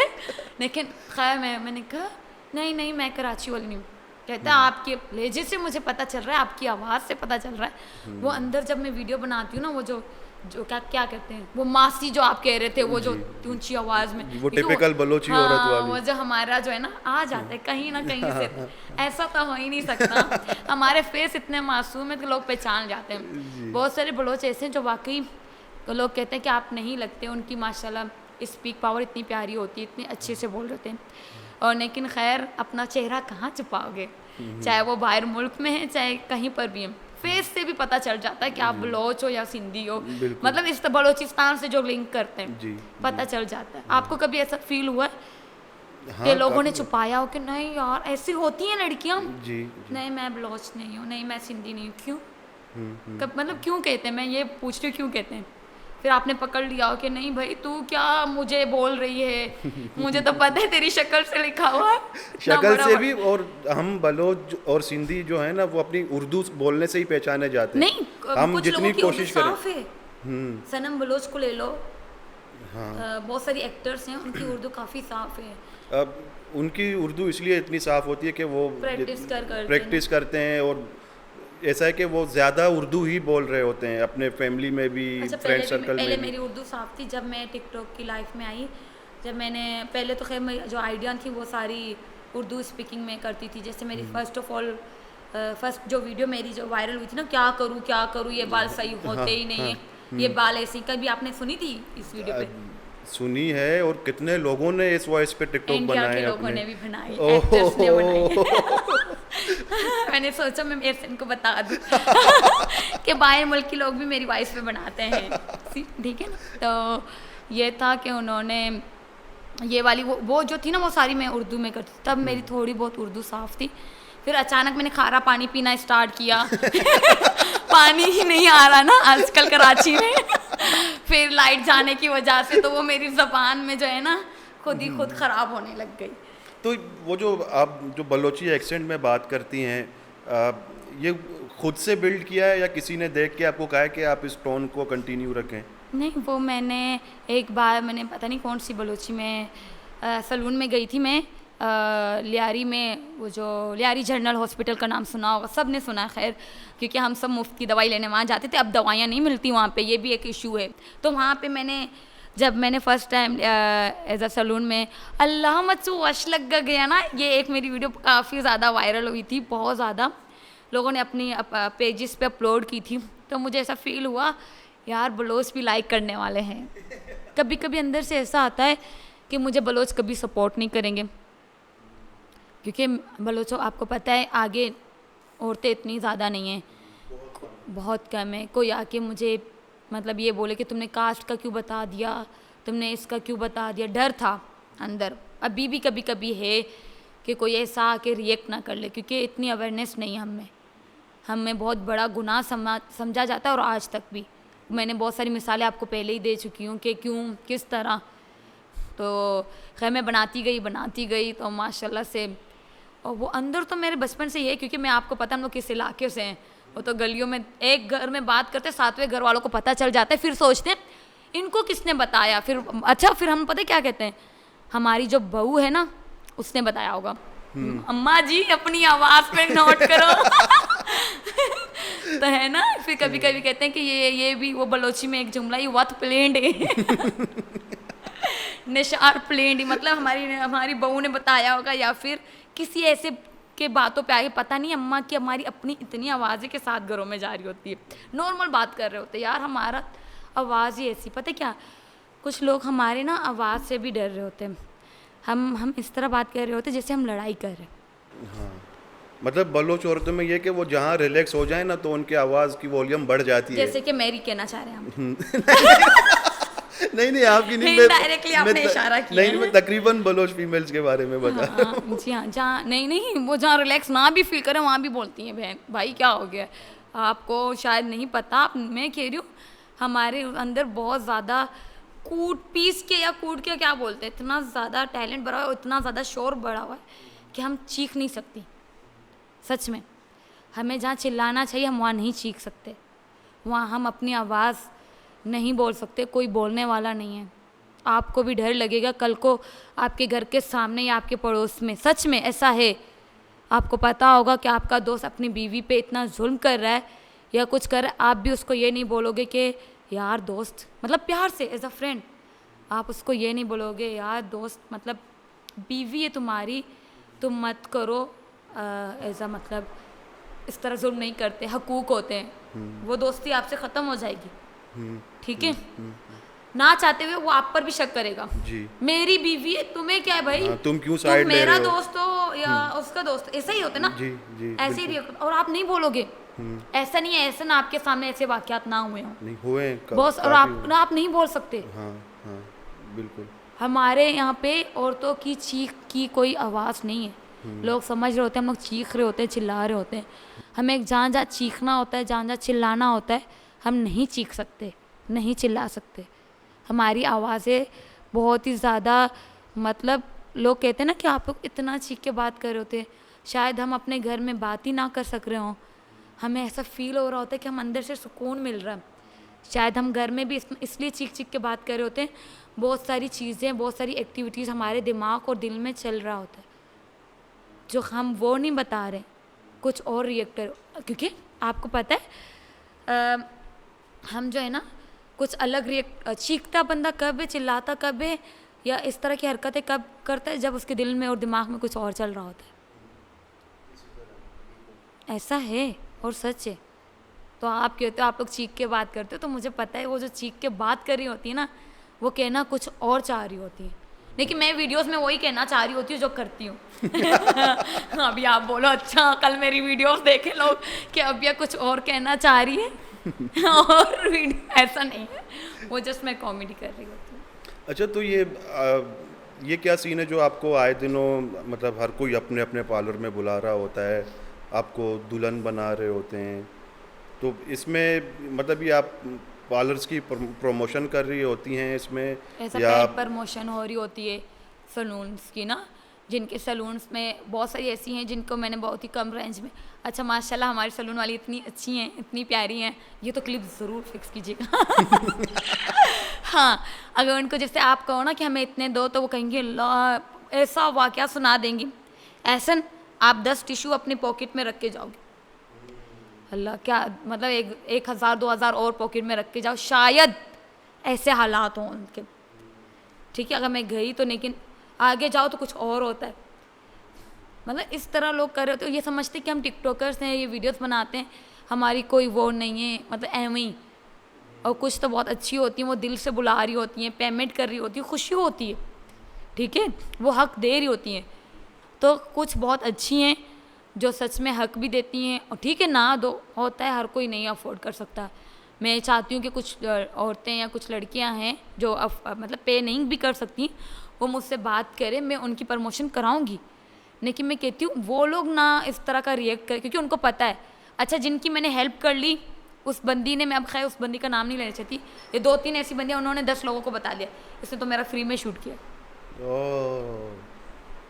लेकिन खैर मैंने कहा नहीं मैं कराची वाली नहीं हूँ। कहता आपके लहजे से मुझे पता चल रहा है, आपकी आवाज़ से पता चल रहा है। वो अंदर जब मैं वीडियो बनाती हूँ ना, वो जो क्या कहते हैं, वो मासी जो आप कह रहे थे, वो जो ऊंची आवाज़ में, वो टिपिकल बलोची औरत वाली, वो जो हमारा जो है ना आ जाता है कहीं ना कहीं से। ऐसा तो हो ही नहीं सकता। हमारे फेस इतने मासूम है कि लोग पहचान जाते हैं। बहुत सारे बलोच ऐसे हैं जो वाकई लोग कहते हैं कि आप नहीं लगते, उनकी माशाल्लाह स्पीक पावर इतनी प्यारी होती है, इतने अच्छे से बोल रहे हैं। और लेकिन खैर अपना चेहरा कहाँ छुपाओगे, चाहे वो बाहर मुल्क में है चाहे कहीं पर भी है, फेस से भी पता चल जाता है कि आप बलोच हो या सिंधी हो। मतलब इस बलोचिस्तान से जो लिंक करते हैं पता चल जाता है। आपको कभी ऐसा फील हुआ है कि लोगों ने छुपाया हो कि नहीं यार ऐसी होती हैं लड़कियां, नहीं मैं बलोच नहीं हूँ, नहीं मैं सिंधी नहीं हूँ, क्यों मतलब क्यों कहते हैं, मैं ये पूछ रही हूँ क्यों कहते हैं। फिर आपने पकड़ लिया हो कि नहीं भाई तू क्या मुझे बोल रही है, मुझे तो पता है तेरी शक्ल से लिखा हुआ है। शक्ल से भी, और हम बलोच और सिंधी जो है ना वो अपनी उर्दू बोलने से ही पहचाने जाते हैं। नहीं हम कुछ जितनी लोगों की कोशिश साफ है। सनम बलोच को ले लो, बहुत सारी एक्टर्स हैं उनकी उर्दू काफ़ी साफ है। अब उनकी उर्दू इसलिए इतनी साफ़ होती है कि वो प्रैक्टिस करते हैं, और ऐसा है कि वो ज़्यादा उर्दू ही बोल रहे होते हैं अपने फैमिली में भी, अच्छा, फ्रेंड सर्कल में पहले भी। मेरी उर्दू साफ थी जब मैं टिकटॉक की लाइफ में आई। जब मैंने पहले तो खैर जो आइडिया थी वो सारी उर्दू स्पीकिंग में करती थी। जैसे मेरी फर्स्ट जो वीडियो मेरी जो वायरल हुई थी ना, क्या करूँ ये बाल सही होते ही नहीं है, ये बाल ऐसे ही, कभी आपने सुनी थी इस वीडियो पे? सुनी है, और कितने लोगों ने इस वॉइस पे टिकटॉक इंडिया बनाए के लोगों अपने। ने भी बनाई, एक्टर्स ने बनाई। मैंने सोचा मैं मेरे से इनको बता दूं कि बाहर मुल्क के लोग भी मेरी वॉइस पे बनाते हैं, ठीक है ना। तो ये था कि उन्होंने ये वाली वो जो थी ना वो सारी मैं उर्दू में करती थी। तब मेरी थोड़ी बहुत उर्दू साफ थी। फिर अचानक मैंने खारा पानी पीना स्टार्ट किया। पानी ही नहीं आ रहा ना आजकल कराची में। फिर लाइट जाने की वजह से तो वो मेरी ज़बान में जो है ना खुद ही खुद ख़राब होने लग गई। तो वो जो आप जो बलोची एक्सेंट में बात करती हैं, ये खुद से बिल्ड किया है या किसी ने देख के आपको कहा है कि आप इस टोन को कंटिन्यू रखें? नहीं, वो मैंने एक बार मैंने पता नहीं कौन सी बलोची में सलून में गई थी मैं, लियारी में, वो जो लियारी जनरल हॉस्पिटल का नाम सुना होगा, सब ने सुना है खैर, क्योंकि हम सब मुफ्त की दवाई लेने वहाँ जाते थे। अब दवाइयाँ नहीं मिलती वहाँ पे, ये भी एक इशू है। तो वहाँ पे जब मैंने first time as a salon में अल्लाह मचू वश लग गया ना, ये एक मेरी वीडियो काफ़ी ज़्यादा वायरल हुई थी, बहुत ज़्यादा लोगों ने अपनी पेजेस पे अपलोड की थी। तो मुझे ऐसा फील हुआ यार बलोच भी लाइक करने वाले हैं। कभी कभी अंदर से ऐसा आता है कि मुझे बलोच कभी सपोर्ट नहीं करेंगे, क्योंकि बलोचों आपको पता है आगे औरतें इतनी ज़्यादा नहीं हैं, बहुत कम है। कोई आके मुझे मतलब ये बोले कि तुमने कास्ट का क्यों बता दिया, तुमने इसका क्यों बता दिया, डर था अंदर। अभी भी कभी कभी है कि कोई ऐसा आके रिएक्ट ना कर ले, क्योंकि इतनी अवेयरनेस नहीं है हमें बहुत बड़ा गुनाह समझा जाता है। और आज तक भी मैंने बहुत सारी मिसालें आपको पहले ही दे चुकी हूँ कि क्यों किस तरह। तो खैर मैं बनाती गई तो माशाल्लाह से, और वो अंदर तो मेरे बचपन से ही है, क्योंकि मैं आपको पता हम लोग किस इलाके से हैं। वो तो गलियों में एक घर में बात करते, सातवें घर वालों को पता चल जाता है, फिर सोचते हैं इनको किसने बताया। फिर अच्छा, फिर हम पता क्या कहते हैं, हमारी जो बहू है ना उसने बताया होगा। अम्मा जी अपनी आवाज़ पे नोट करो। तो है ना, फिर कभी कभी कहते हैं कि ये भी वो बलोची में एक जुमला ही वत प्लेंड है। निशार प्लेंड, मतलब हमारी बहू ने बताया होगा, या फिर किसी ऐसे के बातों पे आगे, पता नहीं अम्मा की हमारी अपनी इतनी आवाज़ है कि 7 घरों में जा रही होती है, नॉर्मल बात कर रहे होते हैं। यार हमारा आवाज़ ही ऐसी, पता क्या, कुछ लोग हमारे ना आवाज़ से भी डर रहे होते हैं। हम इस तरह बात कर रहे होते जैसे हम लड़ाई कर रहे हैं। हाँ, मतलब बलोच औरतों में ये कि वो जहाँ रिलैक्स हो जाए ना तो उनकी आवाज़ की वॉल्यूम बढ़ जाती है। जैसे कि मेरी कहना चाह रहे हैं हम। नहीं आपकी नहीं, डायरेक्टली आपने इशारा किया। नहीं, मैं तकरीबन बलोच फीमेल्स के बारे में बता रहा हूँ। जी हाँ, जहाँ नहीं वो जहाँ रिलैक्स ना भी फील करें वहाँ भी बोलती हैं बहन भाई क्या हो गया, आपको शायद नहीं पता, मैं कह रही हूँ हमारे अंदर बहुत ज़्यादा कूट के क्या बोलते हैं, इतना ज़्यादा टैलेंट भरा हुआ है, इतना ज़्यादा शोर बढ़ा हुआ है कि हम चीख नहीं सकती। सच में हमें जहाँ चिल्लाना चाहिए हम वहाँ नहीं चीख सकते, वहाँ हम अपनी आवाज़ नहीं बोल सकते, कोई बोलने वाला नहीं है। आपको भी डर लगेगा कल को आपके घर के सामने या आपके पड़ोस में, सच में ऐसा है, आपको पता होगा कि आपका दोस्त अपनी बीवी पे इतना जुल्म कर रहा है या कुछ कर रहा है, आप भी उसको ये नहीं बोलोगे कि यार दोस्त, मतलब प्यार से एज अ फ्रेंड आप उसको ये नहीं बोलोगे यार दोस्त, मतलब बीवी है तुम्हारी, तुम मत करो एज अ, मतलब इस तरह जुल्म नहीं करते, हकूक होते हैं, वो दोस्ती आपसे ख़त्म हो जाएगी। ठीक है, ना चाहते हुए वो आप पर भी शक करेगा जी। मेरी बीवी है, तुम्हें क्या है भाई, तुम क्यों साइड ले रहे मेरा हो? दोस्त हो या उसका दोस्त, ऐसा ही होता है ना। जी जी, ऐसे ही रिएक्ट, और आप नहीं बोलोगे, ऐसा नहीं है, ऐसा ना आपके सामने ऐसे वाकयात ना हुए हों, नहीं हुए बॉस, और आप नहीं बोल सकते। हाँ हाँ बिल्कुल। हमारे यहाँ पे औरतों की चीख की कोई आवाज़ नहीं है, लोग समझ रहे होते हैं हम लोग चीख रहे होते हैं, चिल्ला रहे होते हैं। हमें जहाँ जहाँ चीखना होता है, जहाँ जहाँ चिल्लाना होता है, हम नहीं चीख सकते, नहीं चिल्ला सकते। हमारी आवाज़ें बहुत ही ज़्यादा, मतलब लोग कहते हैं ना कि आप लोग इतना चीख के बात कर रहे होते हैं, शायद हम अपने घर में बात ही ना कर सक रहे हों, हमें ऐसा फील हो रहा होता है कि हम अंदर से सुकून मिल रहा है शायद हम घर में भी इसलिए चीख चीख के बात कर रहे होते हैं, बहुत सारी चीज़ें, बहुत सारी एक्टिविटीज़ हमारे दिमाग और दिल में चल रहा होता है जो हम वो नहीं बता रहे, कुछ और रिएक्टर, क्योंकि आपको पता है हम जो है ना कुछ अलग चीखता बंदा कब है, चिल्लाता कब है, या इस तरह की हरकतें कब करता है जब उसके दिल में और दिमाग में कुछ और चल रहा होता है। ऐसा है और सच है। तो आप कहते हो आप लोग चीख के बात करते हो, तो मुझे पता है वो जो चीख के बात कर रही होती है ना, वो कहना कुछ और चाह रही होती है, लेकिन मैं वीडियोस में वही कहना चाह रही होती हूँ जो करती हूँ। अभी आप बोलो अच्छा कल मेरी वीडियोस देखे लोग कि अभी कुछ और कहना चाह रही है और वीडियो ऐसा नहीं है, वो जस्ट मैं कॉमेडी कर रही होती हूँ। अच्छा, तो ये क्या सीन है जो आपको आए दिनों मतलब हर कोई अपने अपने पार्लर में बुला रहा होता है, आपको दुल्हन बना रहे होते हैं, तो इसमें मतलब ये आप पार्लर्स की प्रमोशन कर रही होती हैं इसमें, ऐसा या पेड प्रमोशन हो रही होती है सलून्स की ना, जिनके सलून्स में बहुत सारी ऐसी हैं जिनको मैंने बहुत ही कम रेंज में, अच्छा माशाल्लाह हमारी सलून वाली इतनी अच्छी हैं, इतनी प्यारी हैं, ये तो क्लिप ज़रूर फिक्स कीजिएगा। हाँ, अगर उनको जैसे आप कहो ना कि हमें इतने दो, तो वो कहेंगे अल्लाह ऐसा वाक़या सुना देंगी, ऐसा आप 10 टिश्यू अपनी पॉकेट में रख के जाओगे, अल्लाह क्या मतलब 1,000 2,000 और पॉकेट में रख के जाओ, शायद ऐसे हालात हों उनके, ठीक है। अगर मैं गई तो, लेकिन आगे जाओ तो कुछ और होता है। मतलब इस तरह लोग कर रहे होते हैं, ये समझते कि हम टिकटॉकर्स हैं, ये वीडियोस बनाते हैं, हमारी कोई वो नहीं है, मतलब एवं ही। और कुछ तो बहुत अच्छी होती हैं, वो दिल से बुला रही होती हैं, पेमेंट कर रही होती है, खुशी होती है, ठीक है, वो हक दे रही होती हैं। तो कुछ बहुत अच्छी हैं जो सच में हक भी देती हैं, और ठीक है ना दो, होता है, हर कोई नहीं अफोर्ड कर सकता। मैं चाहती हूँ कि कुछ औरतें या कुछ लड़कियाँ हैं जो मतलब पे नहीं भी कर सकती, वो मुझसे बात करें, मैं उनकी प्रमोशन कराऊंगी। लेकिन मैं कहती हूँ वो लोग ना इस तरह का रिएक्ट करें, क्योंकि उनको पता है, अच्छा जिनकी मैंने हेल्प कर ली उस बंदी ने, मैं अब खैर उस बंदी का नाम नहीं लेना चाहती, ये 2-3 ऐसी बंदियाँ, उन्होंने 10 लोगों को बता दिया, इसने तो मेरा फ्री में शूट किया।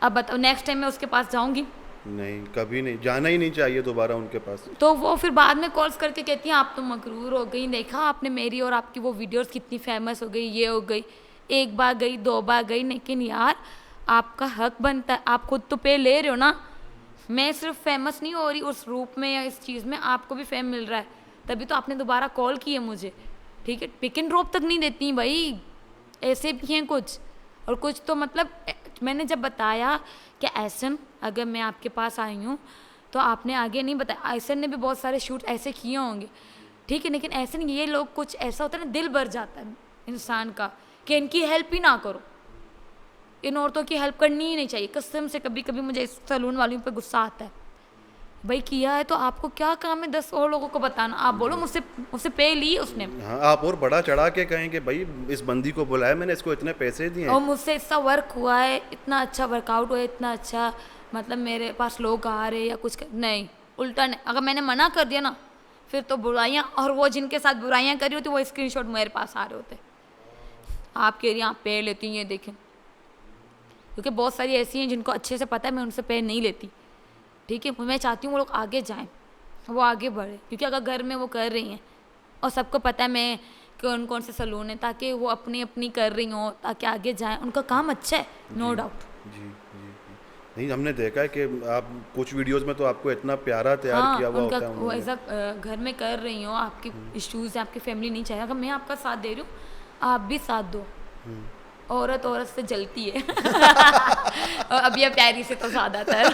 अब बताओ नेक्स्ट टाइम मैं उसके पास जाऊँगी? नहीं, कभी नहीं, जाना ही नहीं चाहिए दोबारा उनके पास। तो वो फिर बाद में कॉल्स करके कहती हैं आप तो मकरूर हो गई, देखा आपने मेरी और आपकी वो वीडियोस कितनी फेमस हो गई, ये हो गई। एक बार गई, 2 बार गई, लेकिन यार आपका हक बनता है, आप खुद तो पे ले रहे हो ना। मैं सिर्फ फेमस नहीं हो रही उस रूप में या इस चीज़ में, आपको भी फेम मिल रहा है, तभी तो आपने दोबारा कॉल की है मुझे, ठीक है। पिक एंड ड्रॉप तक नहीं देती भाई, ऐसे भी हैं कुछ। और कुछ तो मतलब मैंने जब बताया कि ऐसन अगर मैं आपके पास आई हूँ तो आपने आगे नहीं बताया, ऐसन ने भी बहुत सारे शूट ऐसे किए होंगे, ठीक है, लेकिन ऐसे नहीं, ये लोग कुछ ऐसा होता है ना, दिल भर जाता है इंसान का कि इनकी हेल्प ही ना करो, इन औरतों की हेल्प करनी ही नहीं चाहिए। कसम से कभी कभी मुझे इस सलून वालों पे गुस्सा आता है, भाई किया है तो आपको क्या काम है 10 और लोगों को बताना। आप बोलो मुझसे पे ली उसने, हाँ, आप और बड़ा चढ़ा के कहें कि भाई इस बंदी को बुलाया मैंने, इसको इतने पैसे दिए, और मुझसे इतना वर्क हुआ है, इतना अच्छा वर्कआउट हुआ है, इतना अच्छा मतलब मेरे पास लोग आ रहे या कुछ नहीं, उल्टा नहीं। अगर मैंने मना कर दिया ना फिर तो बुराइयाँ, और वो जिनके साथ बुराइयाँ करी होती वो स्क्रीनशॉट मेरे पास आ रहे होते, आप कह रही हैं आप पे लेती हैं, देखें, क्योंकि बहुत सारी ऐसी हैं जिनको अच्छे से पता है मैं उनसे पे नहीं लेती, ठीक है। मैं चाहती हूँ वो लोग आगे जाएं, वो आगे बढ़े, क्योंकि अगर घर में वो कर रही हैं और सबको पता है मैं कौन कौन से सलून है, ताकि वो अपनी अपनी कर रही हों, ताकि आगे जाएं, उनका काम अच्छा है, नो डाउट। जी। नहीं, हमने देखा है कि आप कुछ वीडियोस में तो आपको इतना प्यारा तैयार किया हुआ उनका होता है वो उन्होंने। ऐसा घर में कर रही हो, आपकी इश्यूज़ है, आपकी फैमिली नहीं चाहिए, अगर मैं आपका साथ दे रही हूँ आप भी साथ दो। औरत से जलती है और अब ये प्यारी से तो ज़्यादातर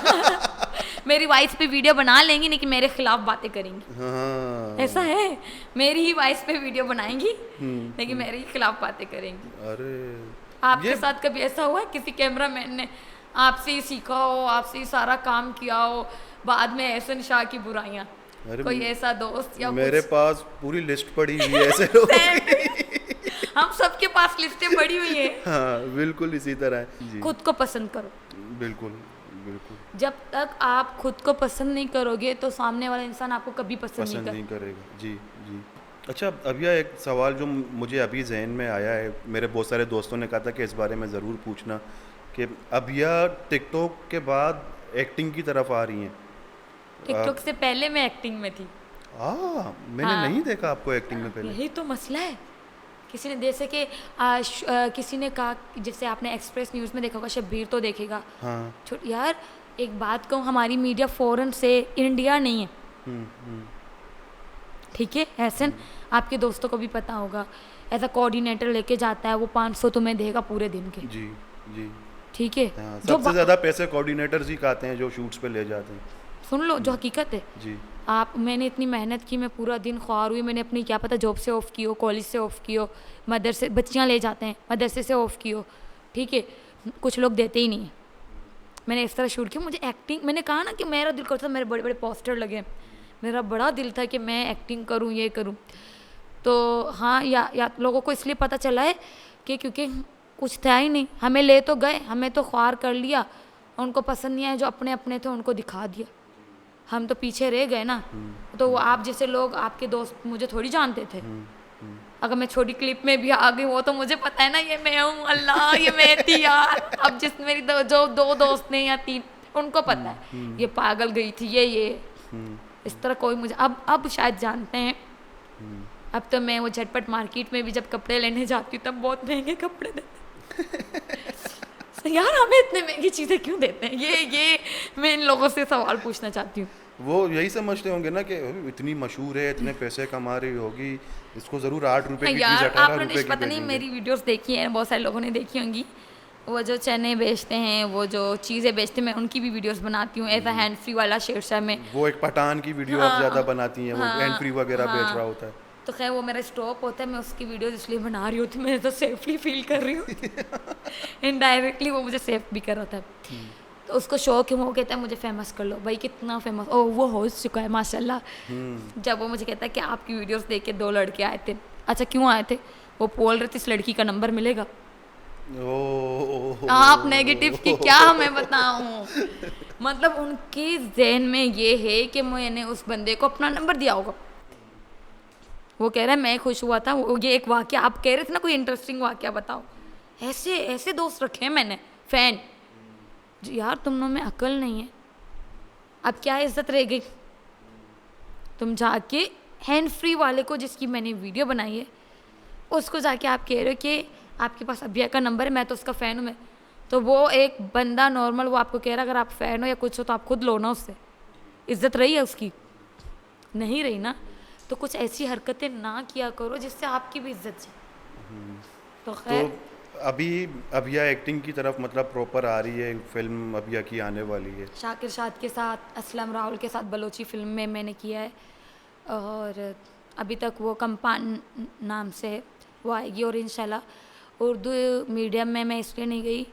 मेरी वाइस पे वीडियो बना लेंगी लेकिन मेरे खिलाफ बातें करेंगी, हाँ, ऐसा है, मेरी ही वाइस पे वीडियो बनाएंगी लेकिन मेरे ही खिलाफ बातें करेंगी। अरे आपके साथ कभी ऐसा हुआ है किसी कैमरामैन ने आपसे ही सीखा हो, आपसे ही सारा काम किया हो, बाद में एहसन शाह की बुराइयां, कोई ऐसा दोस्त या मेरे कुछ? पास पूरी लिस्ट पड़ी हुई है ऐसे लोगों की। हम सबके पास लिस्टें पड़ी हुई हैं। हाँ, बिल्कुल इसी तरह है जी। खुद को पसंद करो, बिल्कुल बिल्कुल जब तक आप खुद को पसंद नहीं करोगे तो सामने वाला इंसान आपको कभी पसंद नहीं करेगा। जी जी। अच्छा, अब यह एक सवाल जो मुझे अभी जहन में आया है, मेरे बहुत सारे दोस्तों ने कहा था कि इस बारे में ज़रूर पूछना, कि अब यह टिकटॉक के बाद एक्टिंग की तरफ आ रही हैं। टिकटॉक से पहले मैं एक्टिंग में थी। मैंने नहीं देखा आपको एक्टिंग में पहले। यही तो मसला है। किसी ने जैसे कि किसी ने कहा कि जैसे आपने एक्सप्रेस न्यूज़ में देखा होगा, शब्बीर तो देखेगा। हाँ। यार एक बात कहूँ, हमारी मीडिया फॉरेन से इंडिया नहीं है, ठीक है एहसन, आपके दोस्तों को भी पता होगा। ऐसा कोऑर्डिनेटर लेके जाता है, वो 500 तुम्हें देगा पूरे दिन के। जी जी। ठीक है। हाँ, जो सबसे ज़्यादा पैसे कोऑर्डिनेटर्स ही खाते हैं जो शूट्स पे ले जाते हैं। सुन लो जो हकीकत है। जी। मैंने इतनी मेहनत की, मैं पूरा दिन ख्वार हुई, मैंने अपनी क्या पता जॉब से ऑफ की हो, कॉलेज से ऑफ की हो, मदरसे बच्चियाँ ले जाते हैं मदरसे से ऑफ की हो, ठीक है, कुछ लोग देते ही नहीं है। मैंने इस तरह शूट किया, मुझे एक्टिंग, मैंने कहा ना कि मेरा दिल करता था, मेरे बड़े बड़े पोस्टर लगे, मेरा बड़ा दिल था कि मैं एक्टिंग करूँ, ये करूँ। तो हाँ, या लोगों को इसलिए पता चला है कि क्योंकि कुछ था ही नहीं, हमें ले तो गए, हमें तो ख्वार कर लिया, उनको पसंद नहीं आया, जो अपने अपने थे उनको दिखा दिया, हम तो पीछे रह गए ना। तो वो आप जैसे लोग, आपके दोस्त मुझे थोड़ी जानते थे। अगर मैं छोटी क्लिप में भी आ गई, वो तो मुझे पता है ना ये मैं हूँ, अल्लाह ये मैं थी यार। अब जिस मेरी जो दो दोस्त ने या 3, उनको पता है ये पागल गई थी, ये इस तरह कोई मुझे अब शायद जानते हैं। अब तो मैं वो झटपट मार्केट में भी जब कपड़े लेने जाती हूँ तब बहुत महंगे कपड़े देते यार, हमें इतने महंगी चीज़ें क्यों देते हैं? ये मैं इन लोगों से सवाल पूछना चाहती हूँ। वो यही समझते होंगे ना कि इतनी मशहूर है, इतने पैसे कमा रही होगी, इसको ज़रूर 8 रुपए की चीज़ यार 18 आपने रुपए की पता नहीं बेचेंगे। मेरी वीडियोस देखी है, बहुत सारे लोगों ने देखी होंगी, वो जो चने बेचते हैं, वो जो चीज़ें बेचते हैं, मैं उनकी भी वीडियोस बनाती हूँ। ऐसा हैंड फ्री वाला शेरशाह में, वो एक पठान की वीडियो आप ज़्यादा बनाती हैं, वो हैंड फ्री वगैरह बेच रहा होता है। तो खैर वो मेरा स्टॉप होता है, मैं उसकी वीडियोस इसलिए बना रही होती, मैं तो सेफली फील कर रही हूँ। इनडायरेक्टली वो मुझे सेफ भी कर रहा था। तो उसको शौक है, वो कहता है मुझे फेमस कर लो। भाई कितना फेमस, ओ वो हो चुका है माशाल्लाह। जब वो मुझे कहता है कि आपकी वीडियोस देख के 2 लड़के आए थे। अच्छा क्यों आए थे? वो बोल रहे थे इस लड़की का नंबर मिलेगा। आप नेगेटिव की क्या मैं बताऊं, मतलब उनके जहन में ये है कि मैंने उस बंदे को अपना नंबर दिया होगा। वो कह रहा है मैं खुश हुआ था, वो ये एक वाकया आप कह रहे थे ना, कोई इंटरेस्टिंग वाकया बताओ। ऐसे ऐसे दोस्त रखे हैं मैंने, फैन। यार तुम लोगों में अकल नहीं है, अब क्या इज्जत रह गई? तुम जाके हैंड फ्री वाले को, जिसकी मैंने वीडियो बनाई है, उसको जाके आप कह रहे हो कि आपके पास अभिया का नंबर है, मैं तो उसका फ़ैन हूँ। मैं तो वो एक बंदा नॉर्मल, वो आपको कह रहा है अगर आप फ़ैन हो या कुछ हो तो आप खुद लो ना उससे। इज्जत रही है उसकी? नहीं रही ना। तो कुछ ऐसी हरकतें ना किया करो जिससे आपकी भी इज्जत जाए। तो खैर तो अभी अभिया एक्टिंग की तरफ मतलब प्रॉपर आ रही है, फिल्म अभिया की आने वाली है। शाकिर शाद के साथ, असलम राहुल के साथ बलोची फिल्म में मैंने किया है, और अभी तक वो कंपान नाम से है, वो आएगी। और इंशाल्लाह उर्दू मीडियम में मैं इसलिए नहीं गई,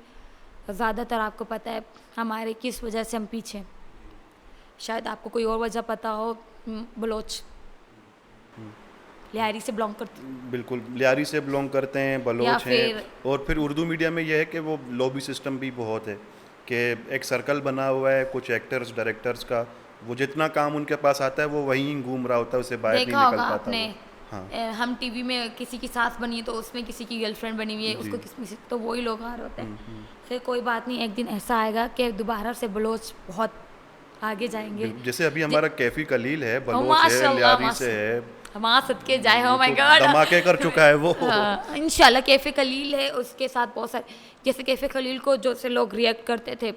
ज़्यादातर आपको पता है हमारे किस वजह से हम पीछे, शायद आपको कोई और वजह पता हो। बलोच लियारी से बिलोंग करते, बिल्कुल लियारी से बिलोंग करते हैं, बलोच हैं। और फिर उर्दू मीडिया में यह है कि वो लॉबी सिस्टम भी बहुत है कि एक सर्कल बना हुआ है कुछ एक्टर्स डायरेक्टर्स का, वो जितना काम उनके पास आता है वो वहीं घूम रहा होता है, उससे बाहर नहीं निकल पाता आपने वो। हाँ। हम टीवी में किसी की सास बनी है तो उसमें किसी की गर्लफ्रेंड बनी हुई है, उसको किसी, तो वही लोग आ रहे होते हैं। फिर कोई बात नहीं, एक दिन ऐसा आएगा कि दोबारा से बलोच बहुत आगे जाएंगे। जैसे अभी हमारा कैफी कलील है, बलोच है, लियारी से है, हमारा सदके जाए, हो माय गॉड, धमाके कर चुका है वो। इंशाल्लाह कैफे खलील है, उसके साथ बहुत सारे, जैसे कैफे खलील को जो से लोग रिएक्ट करते थे,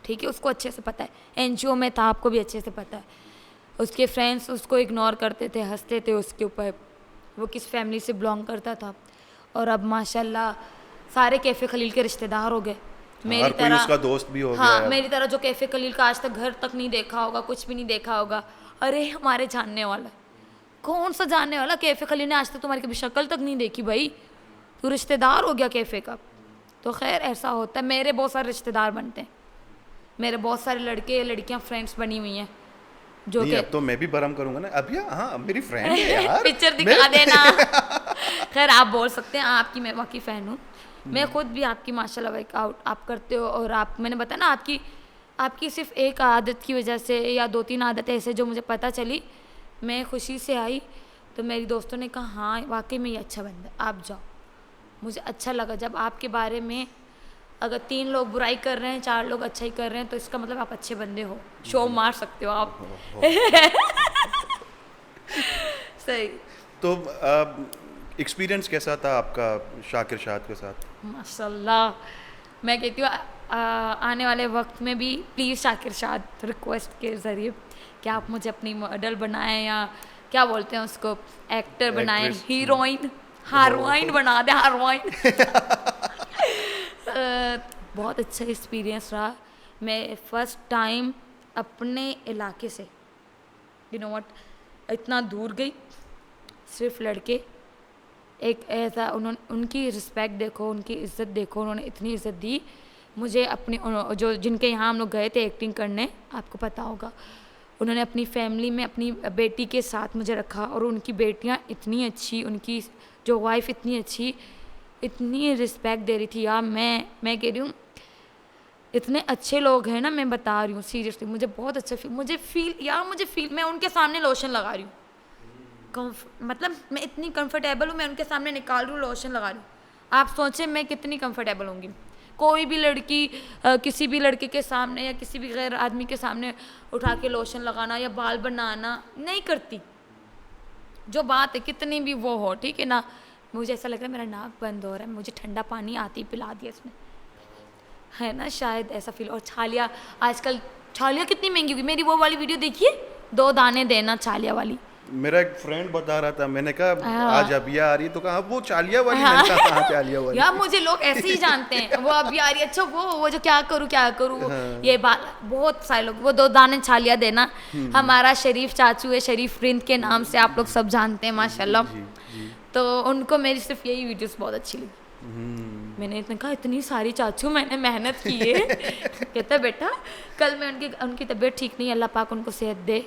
ठीक है, उसको अच्छे से पता है, एनजीओ में था, आपको भी अच्छे से पता है। उसके फ्रेंड्स उसको इग्नोर करते थे, हंसते थे उसके ऊपर, वो किस फैमिली से बिलोंग करता था। और अब माशाल्लाह सारे कैफे खलील के रिश्तेदार हो गए, मेरी तरह उसका दोस्त भी हो गया। हाँ, मेरी तरह जो कैफे खलील का आज तक घर तक नहीं देखा होगा, कुछ भी नहीं देखा होगा, अरे हमारे जानने वाला। कौन सा जानने वाला? कैफे खलील ने आज तक तुम्हारी कभी शक्ल तक नहीं देखी भाई, तू रिश्तेदार हो गया कैफे का। तो खैर ऐसा होता है, मेरे बहुत सारे रिश्तेदार बनते हैं, मेरे बहुत सारे लड़के लड़कियां फ्रेंड्स बनी हुई हैं जो नहीं, कि अब तो मैं भी बर्म करूंगा ना, अभिया हाँ मेरी फ्रेंड है यार, पिक्चर दिखा देना। खैर आप बोल सकते हैं, आपकी मैं वाकई फ़ैन हूँ, मैं खुद भी आपकी माशाल्लाह वर्कआउट आप करते हो। और आप, मैंने बताया ना, आपकी सिर्फ एक आदत की वजह से या 2-3 आदतें ऐसे जो मुझे पता चली, मैं खुशी से आई, तो मेरी दोस्तों ने कहा हाँ वाकई में ये अच्छा बंदा, आप जाओ। मुझे अच्छा लगा जब आपके बारे में अगर 3 लोग बुराई कर रहे हैं, 4 लोग अच्छा ही कर रहे हैं, तो इसका मतलब आप अच्छे बंदे हो, शो मार सकते हो आप। वही। तो एक्सपीरियंस कैसा था आपका शाकिर शाद के साथ? माशाल्लाह, मैं कहती हूँ आने वाले वक्त में भी प्लीज़ शाकिर शाद रिक्वेस्ट के ज़रिए कि आप मुझे अपनी मॉडल बनाएं या क्या बोलते हैं उसको, एक्टर बनाएं, Actress, हीरोइन, हारोइन बना दें, हारोइन। बहुत अच्छा एक्सपीरियंस रहा। मैं फर्स्ट टाइम अपने इलाके से यू नो व्हाट इतना दूर गई, सिर्फ लड़के, एक ऐसा उन्होंने उनकी रिस्पेक्ट देखो, उनकी इज़्ज़त देखो, उन्होंने इतनी इज़्ज़त दी मुझे। अपनी जो जिनके यहाँ हम लोग गए थे एक्टिंग करने, आपको पता होगा, उन्होंने अपनी फैमिली में अपनी बेटी के साथ मुझे रखा और उनकी बेटियाँ इतनी अच्छी, उनकी जो वाइफ इतनी अच्छी, इतनी रिस्पेक्ट दे रही थी यार। मैं कह रही हूँ इतने अच्छे लोग हैं ना, मैं बता रही हूँ सीरियसली, मुझे बहुत अच्छा फील मैं उनके सामने लोशन लगा रही हूँ, मतलब मैं इतनी कंफर्टेबल हूँ, मैं उनके सामने निकाल रही हूँ लोशन लगा रही हूँ। आप सोचें मैं कितनी कंफर्टेबल होंगी। कोई भी लड़की किसी भी लड़के के सामने या किसी भी गैर आदमी के सामने उठा के लोशन लगाना या बाल बनाना नहीं करती। जो बात है कितनी भी वो हो, ठीक है ना। मुझे ऐसा लग रहा है मेरा नाक बंद हो रहा है, मुझे ठंडा पानी आती पिला दिया इसने, है ना, शायद ऐसा फील। और छालिया, आजकल छालिया कितनी महंगी हुई। मेरी वो वाली वीडियो देखिए, 2 दाने देना छालिया वाली। मेरा एक फ्रेंड बता रहा था, मैंने कहा आज अबिया आ रही है, तो कहा वो चालिया वाली। मैंने कहा हाँ चालिया वाली। यार मुझे लोग ऐसे ही जानते हैं, वो अभी आ रही है, अच्छा वो जो क्या करूँ ये बात। बहुत सारे लोग वो 2 दाने छालिया देना। हमारा शरीफ चाचू है, शरीफ रिंद के नाम से आप लोग सब जानते हैं माशाल्लाह। तो उनको मेरी सिर्फ यही वीडियोस बहुत अच्छी लगी। मैंने इतने कहा इतनी सारी चाचू मैंने मेहनत की है। कहता बेटा कल मैं उनकी तबीयत ठीक नहीं, अल्लाह पाक उनको सेहत दे।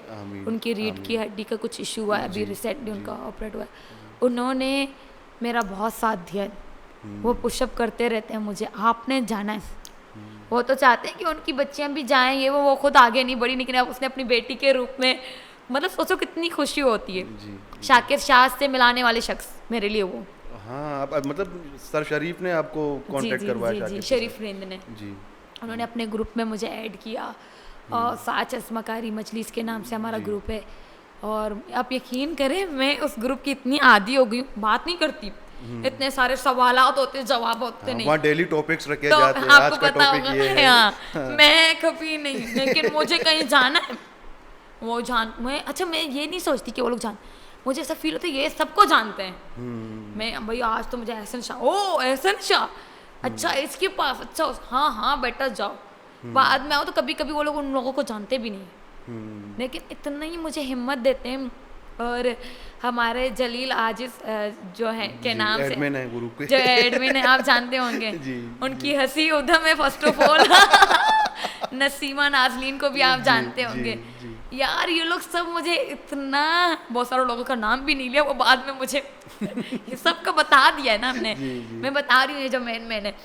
उनकी रीढ़ की हड्डी का कुछ इशू हुआ है, अभी रिसेंटली उनका ऑपरेट हुआ है। उन्होंने मेरा बहुत साथ दिया। वो पुशअप करते रहते हैं मुझे, आपने जाना है। वो तो चाहते हैं कि उनकी बच्चियां भी जाएं, ये वो खुद आगे नहीं बढ़ी, लेकिन अब उसने अपनी बेटी के रूप में, मतलब सोचो कितनी खुशी होती है। शाकिर शाद से मिलाने वाले शख्स मेरे लिए वो। हाँ, अब मतलब सर शरीफ ने आपको कांटेक्ट करवाया? जी, शरीफ रिंद ने जी। उन्होंने अपने ग्रुप में मुझे ऐड किया और साच असमकारी मजलिस के नाम से हमारा ग्रुप है। और आप यकीन करें मैं उस ग्रुप की इतनी आदी हो गई, बात नहीं करती, इतने सारे सवालात होते, जवाब होते नहीं। वहाँ डेली टॉपिक्स रखे तो जाते हैं, आज का टॉपिक ये है। हाँ, मैं कभी नहीं, लेकिन मुझे कहीं जाना है, वो मैं ये नहीं सोचती कि वो लोग मुझे ऐसा फील होता है ये सबको जानते हैं। मैं भाई आज तो मुझे एहसन शाह, ओ एहसन शाह, अच्छा इसके पास, अच्छा हाँ बेटा जाओ। बाद में आओ तो कभी कभी वो लोग उन लोगों को जानते भी नहीं, लेकिन इतना ही मुझे हिम्मत देते हैं। और हमारे जलील आजिज जो है के नाम से एडमिन है ग्रुप के, जो एडमिन है, आप जानते होंगे उनकी हंसी उधम है फर्स्ट ऑफ ऑल। नसीमा नाजलीन को भी आप जानते होंगे। यार ये लोग सब मुझे इतना, बहुत सारे लोगों का नाम भी नहीं लिया, वो बाद में मुझे ये सबका बता दिया है ना हमने। मैं बता रही हूँ ये जो मेन है,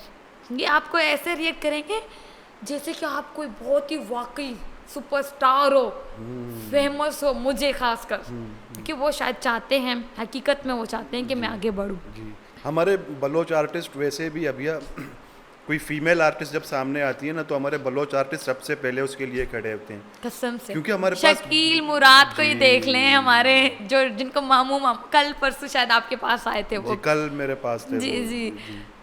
ये आपको ऐसे रिएक्ट करेंगे जैसे कि आप कोई बहुत ही वाकई सुपरस्टार हो, फेमस हो, मुझे खासकर, क्योंकि वो शायद चाहते हैं, हकीकत में वो चाहते हैं कि मैं आगे बढ़ूँ। हमारे बलोच आर्टिस्ट वैसे भी अभी कोई फीमेल आर्टिस्ट जब सामने आती है ना, तो हमारे बलोच आर्टिस्ट सबसे पहले उसके लिए खड़े होते हैं, कसम से। क्योंकि हमारे शकील मुराद को ही देख लें, हमारे जो जिनको मामू कल परसों शायद आपके पास आए थे, वो कल मेरे पास थे। जी,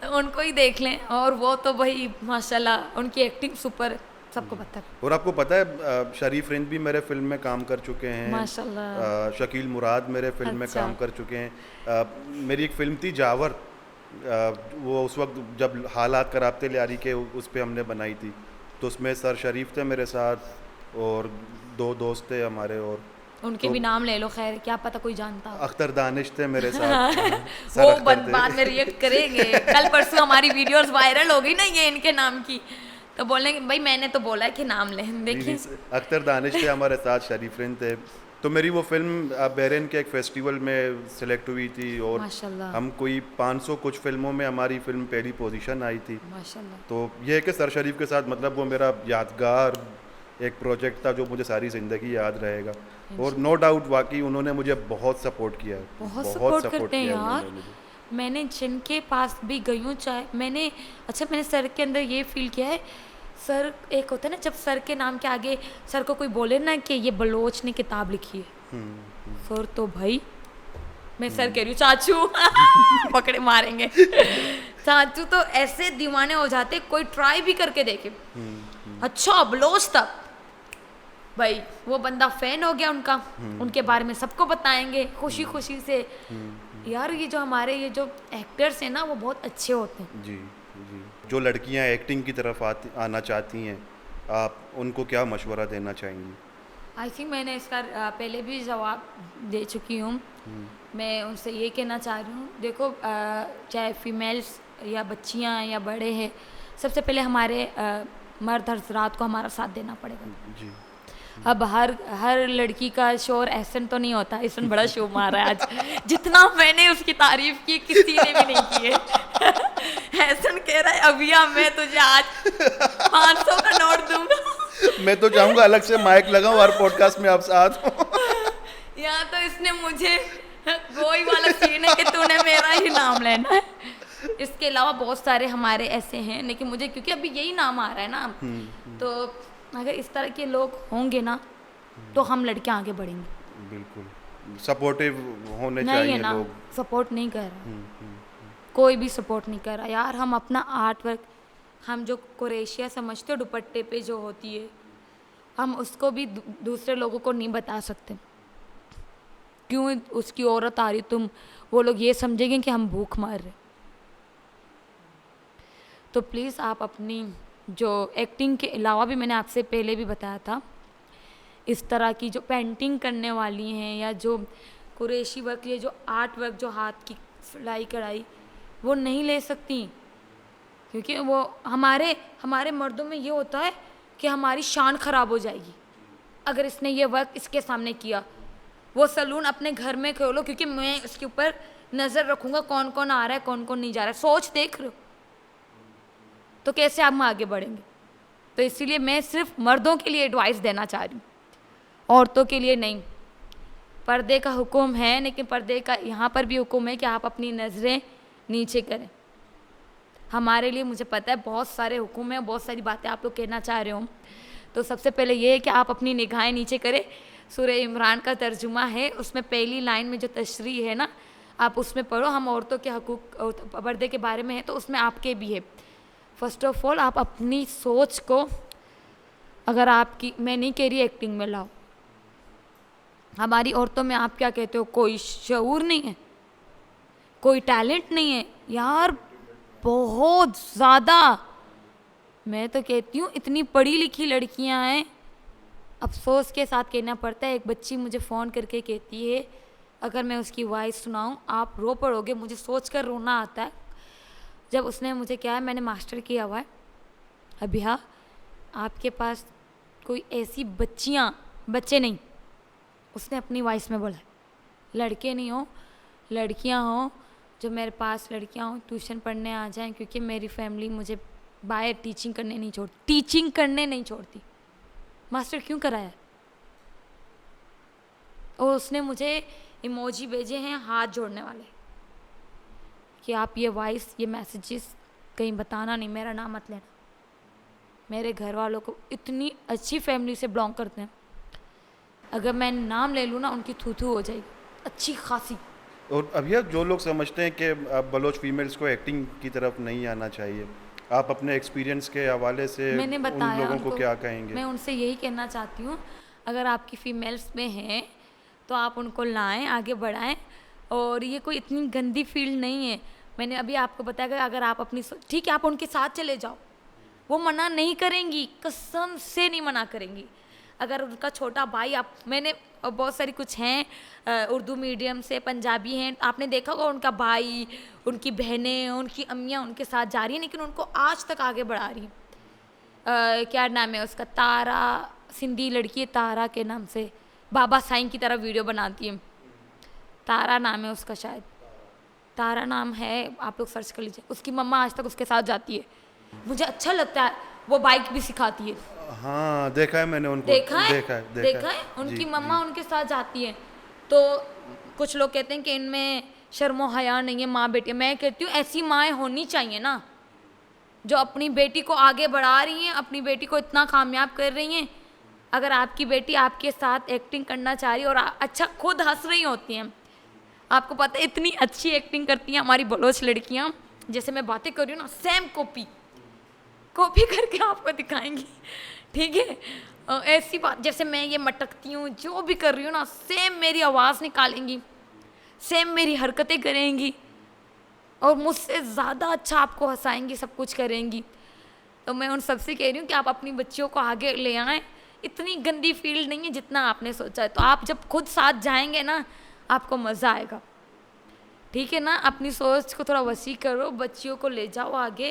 तो उनको ही देख लें। और वो तो भाई माशाल्लाह उनकी एक्टिंग सुपर, सबको पता है। और आपको पता है शरीफ रिंद भी मेरे फिल्म में काम कर चुके हैं माशाल्लाह। शकील मुराद मेरे फिल्म में काम कर चुके हैं। मेरी एक फिल्म थी जावर, वो उस वक्त जब हालात कराबते लियारी के उस पर हमने बनाई थी, तो उसमें सर शरीफ थे मेरे साथ और 2 दोस्त थे हमारे, और उनके भी नाम ले लो, खैर क्या पता कोई जानता हो। अख्तर दानिश थे मेरे साथ। वो बाद में रिएक्ट करेंगे। कल परसों हमारी वीडियोस वायरल हो गई ना ये इनके नाम की, तो बोलेंगे भाई मैंने तो बोला है कि नाम लें। देखिए अख्तर दानिश थे हमारे साथ, शरीफ रिंद थे। तो मेरी वो फिल्म बहरीन के एक फेस्टिवल में सिलेक्ट हुई थी, और हम कोई 500 कुछ फिल्मों में हमारी फिल्म पहली पोजीशन आई थी। तो ये है कि सर शरीफ के साथ मतलब वो मेरा यादगार एक प्रोजेक्ट था जो मुझे सारी ज़िंदगी याद रहेगा। और नो डाउट वाकई उन्होंने मुझे बहुत सपोर्ट किया है, बहुत सपोर्ट करते हैं यार। मैंने जिनके पास भी गई हूँ, चाहे मैंने सर के अंदर ये फील किया है, सर एक होता है ना जब सर के नाम के आगे सर को कोई बोले ना कि ये बलोच ने किताब लिखी है, सर तो भाई मैं सर कह रही हूँ चाचू पकड़े मारेंगे चाचू तो ऐसे दीवाने हो जाते, कोई ट्राई भी करके देखे अच्छा ब्लोज तक भाई वो बंदा फैन हो गया उनका, उनके बारे में सबको बताएंगे खुशी खुशी से। यार ये जो हमारे ये जो एक्टर्स हैं ना वो बहुत अच्छे होते हैं। जी जी। जो लड़कियां एक्टिंग की तरफ आना चाहती हैं, आप उनको क्या मशवरा देना चाहेंगी? आई थिंक मैंने इसका पहले भी जवाब दे चुकी हूँ। मैं उनसे ये कहना चाह रही हूँ, देखो चाहे फीमेल्स या बच्चियाँ या बड़े हैं, सबसे पहले हमारे मर्द हजरात को हमारा साथ देना पड़ेगा। जी। अब हर लड़की का शोर एहसन तो नहीं होता, एहसन बड़ा शो मारा है आज जितना मैंने उसकी तारीफ की किसी ने भी नहीं की है एहसन कह रहा है अभिया मैं तुझे आज 500 का नोट दूंगा मैं तो चाहूंगा अलग से माइक लगाऊं हर पॉडकास्ट में आप साथ हो। यहाँ तो इसने मुझे वही वाला सीन है कि तूने मेरा ही नाम लेना है। इसके अलावा बहुत सारे हमारे ऐसे हैं, लेकिन मुझे क्योंकि अभी यही नाम आ रहा है ना, तो अगर इस तरह के लोग होंगे ना तो हम लड़कियां आगे बढ़ेंगे। बिल्कुल सपोर्टिव होने नहीं चाहिए है ना, लोग। सपोर्ट नहीं कर रहा, कोई भी सपोर्ट नहीं कर रहा यार। हम अपना आर्ट वर्क, हम जो कुरेशिया समझते हो दुपट्टे पे जो होती है, हम उसको भी दूसरे लोगों को नहीं बता सकते। क्यों उसकी औरत आ रही तुम, वो लोग ये समझेंगे कि हम भूख मार रहे। तो प्लीज़ आप अपनी जो एक्टिंग के अलावा भी मैंने आपसे पहले भी बताया था, इस तरह की जो पेंटिंग करने वाली हैं या जो कुरेशी वर्क, ये जो आर्ट वर्क, जो हाथ की सिलाई कढ़ाई, वो नहीं ले सकती, क्योंकि वो हमारे मर्दों में ये होता है कि हमारी शान खराब हो जाएगी अगर इसने ये वर्क इसके सामने किया। वो सलून अपने घर में खोलो, क्योंकि मैं इसके ऊपर नज़र रखूँगा कौन कौन आ रहा है कौन कौन नहीं जा रहा है। सोच देख रहे हो तो कैसे हम आगे बढ़ेंगे? तो इसीलिए मैं सिर्फ मर्दों के लिए एडवाइस देना चाह रही हूँ, औरतों के लिए नहीं। पर्दे का हुक्म है, लेकिन पर्दे का यहाँ पर भी हुक्म है कि आप अपनी नज़रें नीचे करें। हमारे लिए मुझे पता है बहुत सारे हुक्म हैं, बहुत सारी बातें आप लोग कहना चाह रहे हो, तो सबसे पहले ये है कि आप अपनी निगाहें नीचे करें। सूरह इमरान का तर्जुमा है, उसमें पहली लाइन में जो तशरीह है ना, आप उसमें पढ़ो। हम औरतों के हकूक़ पर्दे के बारे में है, तो उसमें आपके भी है। फर्स्ट ऑफ ऑल आप अपनी सोच को, अगर आपकी, मैं नहीं कह रही एक्टिंग में लाओ, हमारी औरतों में आप क्या कहते हो, कोई शऊर नहीं है, कोई टैलेंट नहीं है यार, बहुत ज़्यादा। मैं तो कहती हूँ इतनी पढ़ी लिखी लड़कियाँ हैं, अफसोस के साथ कहना पड़ता है। एक बच्ची मुझे फ़ोन करके कहती है, अगर मैं उसकी वॉइस सुनाऊँ आप रो पड़ोगे, मुझे सोच कर रोना आता है। जब उसने मुझे क्या है, मैंने मास्टर किया हुआ है, अभिया आपके पास कोई ऐसी बच्चे नहीं, उसने अपनी वॉइस में बोला, लड़के नहीं हो लड़कियां हो, जो मेरे पास लड़कियां हो ट्यूशन पढ़ने आ जाएं, क्योंकि मेरी फैमिली मुझे बाहर टीचिंग करने नहीं छोड़ती। मास्टर क्यों कराया? और उसने मुझे इमोजी भेजे हैं हाथ जोड़ने वाले कि आप ये वॉइस, ये मैसेजेस कहीं बताना नहीं, मेरा नाम मत लेना। मेरे घर वालों को इतनी अच्छी फैमिली से बिलोंग करते हैं, अगर मैं नाम ले लूँ ना उनकी थू हो जाएगी अच्छी खासी। और अभी जो लोग समझते हैं कि बलोच फीमेल्स को एक्टिंग की तरफ नहीं आना चाहिए, आप अपने एक्सपीरियंस के हवाले से मैंने बताया उन लोगों उनको, को क्या कहेंगे? मैं उनसे यही कहना चाहती हूँ, अगर आपकी फ़ीमेल्स में हैं तो आप उनको लाएं, आगे बढ़ाएं। और ये कोई इतनी गंदी फील्ड नहीं है। मैंने अभी आपको बताया कि अगर आप अपनी, ठीक है आप उनके साथ चले जाओ, वो मना नहीं करेंगी, कसम से नहीं मना करेंगी। अगर उनका छोटा भाई, आप, मैंने बहुत सारी कुछ हैं उर्दू मीडियम से, पंजाबी हैं, आपने देखा होगा उनका भाई, उनकी बहनें, उनकी अम्मियाँ उनके साथ जा रही हैं, लेकिन उनको आज तक आगे बढ़ा रही हैं। क्या नाम है उसका, तारा, सिंधी लड़की है, तारा के नाम से बाबा साईं की तरह वीडियो बनाती है, तारा नाम है उसका, शायद तारा नाम है, आप लोग सर्च कर लीजिए। उसकी मम्मा आज तक उसके साथ जाती है, मुझे अच्छा लगता है, वो बाइक भी सिखाती है। हाँ देखा है मैंने उनको, देखा है। उनकी मम्मा उनके साथ जाती है। तो कुछ लोग कहते हैं कि इनमें शर्मो हया नहीं है, माँ बेटी। मैं कहती हूँ ऐसी माएँ होनी चाहिए ना, जो अपनी बेटी को आगे बढ़ा रही हैं, अपनी बेटी को इतना कामयाब कर रही हैं। अगर आपकी बेटी आपके साथ एक्टिंग करना चाह रही है और अच्छा खुद हंस रही होती हैं, आपको पता है इतनी अच्छी एक्टिंग करती हैं हमारी बलोच लड़कियां, जैसे मैं बातें कर रही हूँ ना सेम कॉपी कॉपी करके आपको दिखाएंगी, ठीक है। ऐसी बात जैसे मैं ये मटकती हूँ, जो भी कर रही हूँ ना सेम मेरी आवाज़ निकालेंगी, सेम मेरी हरकतें करेंगी और मुझसे ज़्यादा अच्छा आपको हंसाएंगी, सब कुछ करेंगी। तो मैं उन सबसे कह रही हूँ कि आप अपनी बच्चियों को आगे ले आएँ। इतनी गंदी फील्ड नहीं है जितना आपने सोचा है। तो आप जब खुद साथ जाएंगे ना आपको मज़ा आएगा, ठीक है ना। अपनी सोच को थोड़ा वसी करो, बच्चियों को ले जाओ आगे,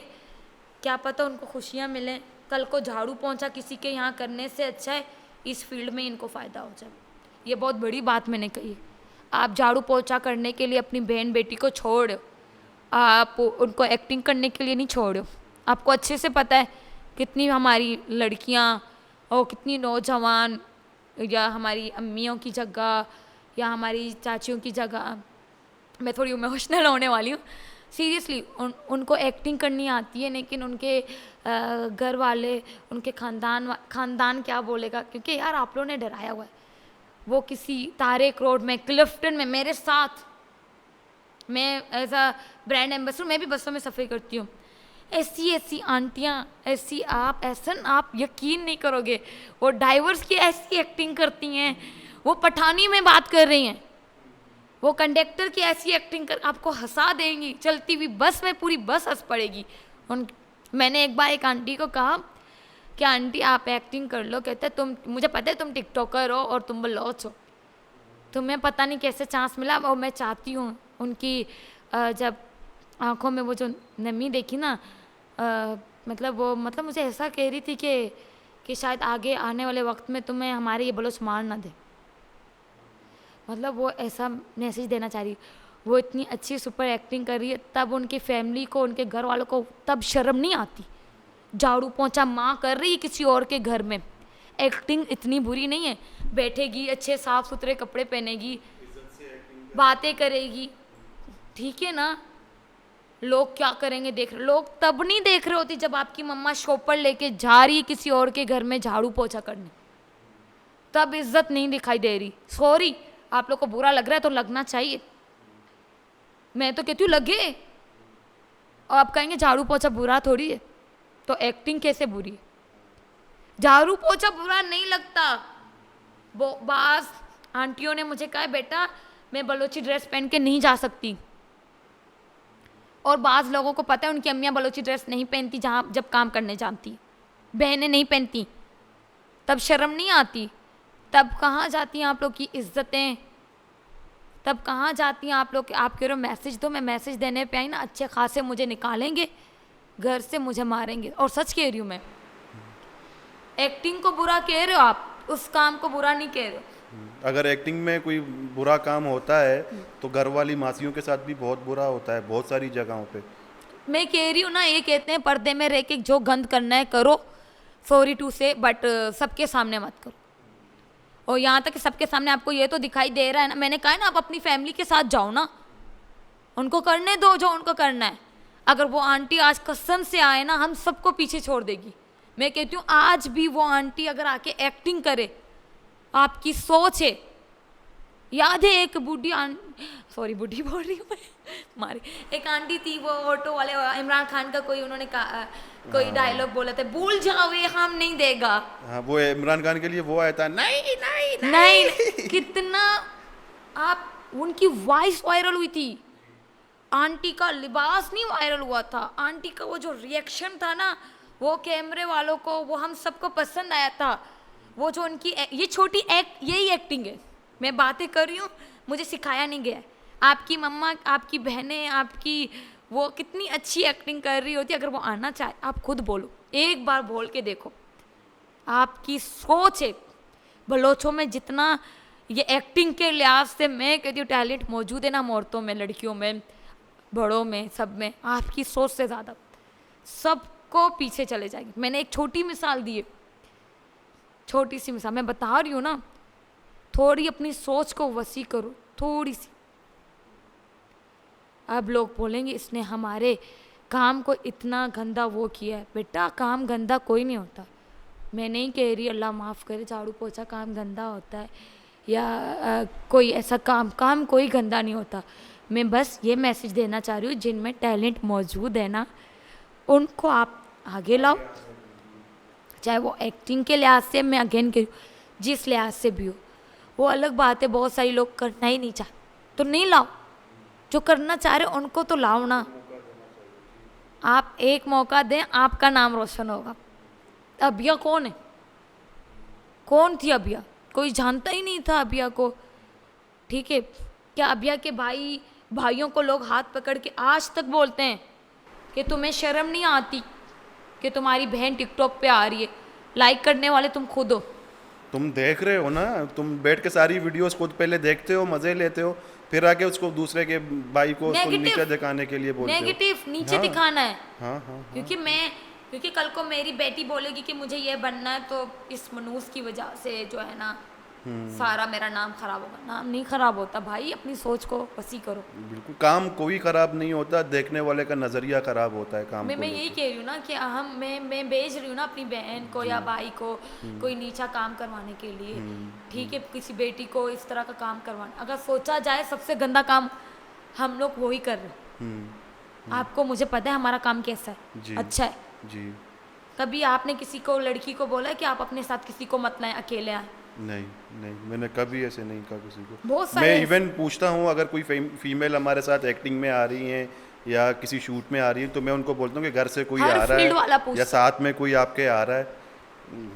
क्या पता उनको खुशियाँ मिलें। कल को झाड़ू पोंछा किसी के यहाँ करने से अच्छा है इस फील्ड में इनको फ़ायदा हो जाए। ये बहुत बड़ी बात मैंने कही। आप झाड़ू पोंछा करने के लिए अपनी बहन बेटी को छोड़ो, आप उनको एक्टिंग करने के लिए नहीं छोड़ो। आपको अच्छे से पता है कितनी हमारी लड़कियाँ और कितनी नौजवान या हमारी अम्मियों की जगह या हमारी चाचियों की जगह, मैं थोड़ी इमोशनल होने वाली हूँ सीरियसली, उनको एक्टिंग करनी आती है, लेकिन उनके घर वाले, उनके खानदान क्या बोलेगा, क्योंकि यार आप लोगों ने डराया हुआ है। वो किसी तारेक रोड में, क्लिफ्टन में मेरे साथ, मैं एज अ ब्रांड एम्बेसडर मैं भी बसों में सफ़र करती हूँ, ऐसी ऐसी आंटियाँ, ऐसी आप यकीन नहीं करोगे, वो ड्राइवर्स की ऐसी एक्टिंग करती हैं, वो पठानी में बात कर रही हैं, वो कंडक्टर की ऐसी एक्टिंग कर आपको हंसा देंगी। चलती हुई बस में पूरी बस हंस पड़ेगी। मैंने एक बार एक आंटी को कहा कि आंटी आप एक्टिंग कर लो, कहते तुम, मुझे पता है तुम टिकटॉकर हो और तुम बलौच हो, तुम्हें पता नहीं कैसे चांस मिला। और मैं चाहती हूँ उनकी जब आँखों में वो जो नमी देखी ना, मतलब मुझे ऐसा कह रही थी कि शायद आगे आने वाले वक्त में तुम्हें हमारे ये बलोच मार ना दे, मतलब वो ऐसा मैसेज देना चाह रही। वो इतनी अच्छी सुपर एक्टिंग कर रही है, तब उनकी फैमिली को, उनके घर वालों को तब शर्म नहीं आती। झाड़ू पोंछा माँ कर रही है किसी और के घर में, एक्टिंग इतनी बुरी नहीं है, बैठेगी, अच्छे साफ सुथरे कपड़े पहनेगी, बातें करेगी, ठीक है ना। लोग क्या करेंगे देख रहे, लोग तब नहीं देख रहे होती जब आपकी मम्मा शॉपर लेके जा रही है किसी और के घर में झाड़ू पोंछा करने, तब इज्जत नहीं दिखाई दे रही। सॉरी, आप लोग को बुरा लग रहा है तो लगना चाहिए, मैं तो कहती हूँ लगे। और आप कहेंगे झाड़ू पोंछा बुरा थोड़ी है, तो एक्टिंग कैसे बुरी है? झाड़ू पोंछा बुरा नहीं लगता। वो बास आंटियों ने मुझे कहा बेटा मैं बलोची ड्रेस पहन के नहीं जा सकती, और बाज़ लोगों को पता है उनकी अम्मियाँ बलोची ड्रेस नहीं पहनती जहाँ जब काम करने जाती, बहनें नहीं पहनती, तब शर्म नहीं आती, तब कहाँ जाती हैं आप लोग की इज्जतें, तब कहाँ जाती हैं आप लोग। आप कह रहे हो मैसेज दो, मैं मैसेज देने पे आई ना अच्छे खासे मुझे निकालेंगे घर से, मुझे मारेंगे। और सच कह रही हूँ मैं, एक्टिंग को बुरा कह रहे हो आप, उस काम को बुरा नहीं कह रहे हो। अगर एक्टिंग में कोई बुरा काम होता है तो घर वाली मासियों के साथ भी बहुत बुरा होता है बहुत सारी जगहों पे। मैं कह रही हूँ ना, ये कहते हैं पर्दे में रह के जो गंद करना है करो, सॉरी टू से, बट सबके सामने मत करो। और यहाँ तक कि सबके सामने आपको ये तो दिखाई दे रहा है ना, मैंने कहा है ना आप अपनी फैमिली के साथ जाओ ना, उनको करने दो जो उनको करना है। अगर वो आंटी आज कसम से आए ना हम सबको पीछे छोड़ देगी। मैं कहती हूँ आज भी वो आंटी अगर आके एक्टिंग करे, आपकी सोच है। याद है एक बूढ़ी सॉरी बूढ़ी बोल रही हूँ मैं, मारी एक आंटी थी, वो ऑटो वाले इमरान खान का कोई उन्होंने कहा कोई डायलॉग बोला था, भूल जाओ ये हम नहीं देगा। हाँ, वो इमरान खान के लिए वो आया था, नहीं नहीं नहीं कितना आप, उनकी वॉइस वायरल हुई थी, आंटी का लिबास नहीं वायरल हुआ था, आंटी का वो जो रिएक्शन था ना, वो कैमरे वालों को, वो हम सबको पसंद आया था। वो जो उनकी ये छोटी यही एक्टिंग है। मैं बातें कर रही हूँ, मुझे सिखाया नहीं गया है। आपकी मम्मा, आपकी बहनें, आपकी वो कितनी अच्छी एक्टिंग कर रही होती, अगर वो आना चाहे आप खुद बोलो, एक बार बोल के देखो। आपकी सोच है, बलोचों में जितना ये एक्टिंग के लिहाज से मैं कहती हूँ टैलेंट मौजूद है ना, औरतों में, लड़कियों में, बड़ों में, सब में, आपकी सोच से ज़्यादा सबको पीछे चले जाएगी। मैंने एक छोटी मिसाल दी है, छोटी सी मिसाल मैं बता रही हूँ ना, थोड़ी अपनी सोच को वसी करो, थोड़ी सी। अब लोग बोलेंगे इसने हमारे काम को इतना गंदा वो किया है। बेटा काम गंदा कोई नहीं होता, मैं नहीं कह रही, अल्लाह माफ़ करे, झाड़ू पोछा काम गंदा होता है, या कोई ऐसा काम कोई गंदा नहीं होता। मैं बस ये मैसेज देना चाह रही हूँ, जिनमें टैलेंट मौजूद है ना, उनको आप आगे लाओ, चाहे वो एक्टिंग के लिहाज से, मैं अगेन कह रही हूँ, जिस लिहाज से भी हो। वो अलग बात है, बहुत सारे लोग करना ही नहीं चाहते, तो नहीं लाओ। जो करना चाह रहे उनको तो लाओ ना। आप एक मौका दें, आपका नाम रोशन होगा। अबिया कौन है? कौन थी अबिया? कोई जानता ही नहीं था अबिया को, ठीक है। क्या अबिया के भाइयों को लोग हाथ पकड़ के आज तक बोलते हैं कि तुम्हें शर्म नहीं आती कि तुम्हारी बहन टिकटॉक पे आ रही है? लाइक करने वाले तुम खुद हो। तुम देख रहे हो ना, तुम बैठ के सारी वीडियोस खुद पहले देखते हो, मजे लेते हो, फिर आके उसको दूसरे के भाई को उसको नीचे दिखाने के लिए बोलते हो। नेगेटिव नीचे दिखाना है। हाँ। क्योंकि कल को मेरी बेटी बोलेगी कि मुझे ये बनना है, तो इस मनूस की वजह से जो है ना सारा मेरा नाम खराब होगा। नाम नहीं खराब होता भाई, अपनी सोच को वसी करो। बिल्कुल, काम कोई खराब नहीं होता, देखने वाले का नजरिया खराब होता है काम को मैं यही कह रही हूँ ना कि मैं भेज रही हूँ ना अपनी बहन को या भाई को कोई नीचा काम करवाने के लिए, ठीक है, किसी बेटी को इस तरह का काम करवाना। अगर सोचा जाए सबसे गंदा काम हम लोग वही कर रहे हैं। आपको मुझे पता है हमारा काम कैसा है, अच्छा है जी। कभी आपने किसी को, लड़की को बोला है कि आप अपने साथ किसी को मत लाएं, अकेले आए? नहीं, मैंने कभी ऐसे नहीं कहा किसी को। बहुत मैं इवन पूछता हूँ, अगर कोई फीमेल हमारे साथ एक्टिंग में आ रही हैं या किसी शूट में आ रही है, तो मैं उनको बोलता हूँ कि घर से कोई आ रहा है या साथ में कोई आपके आ रहा है,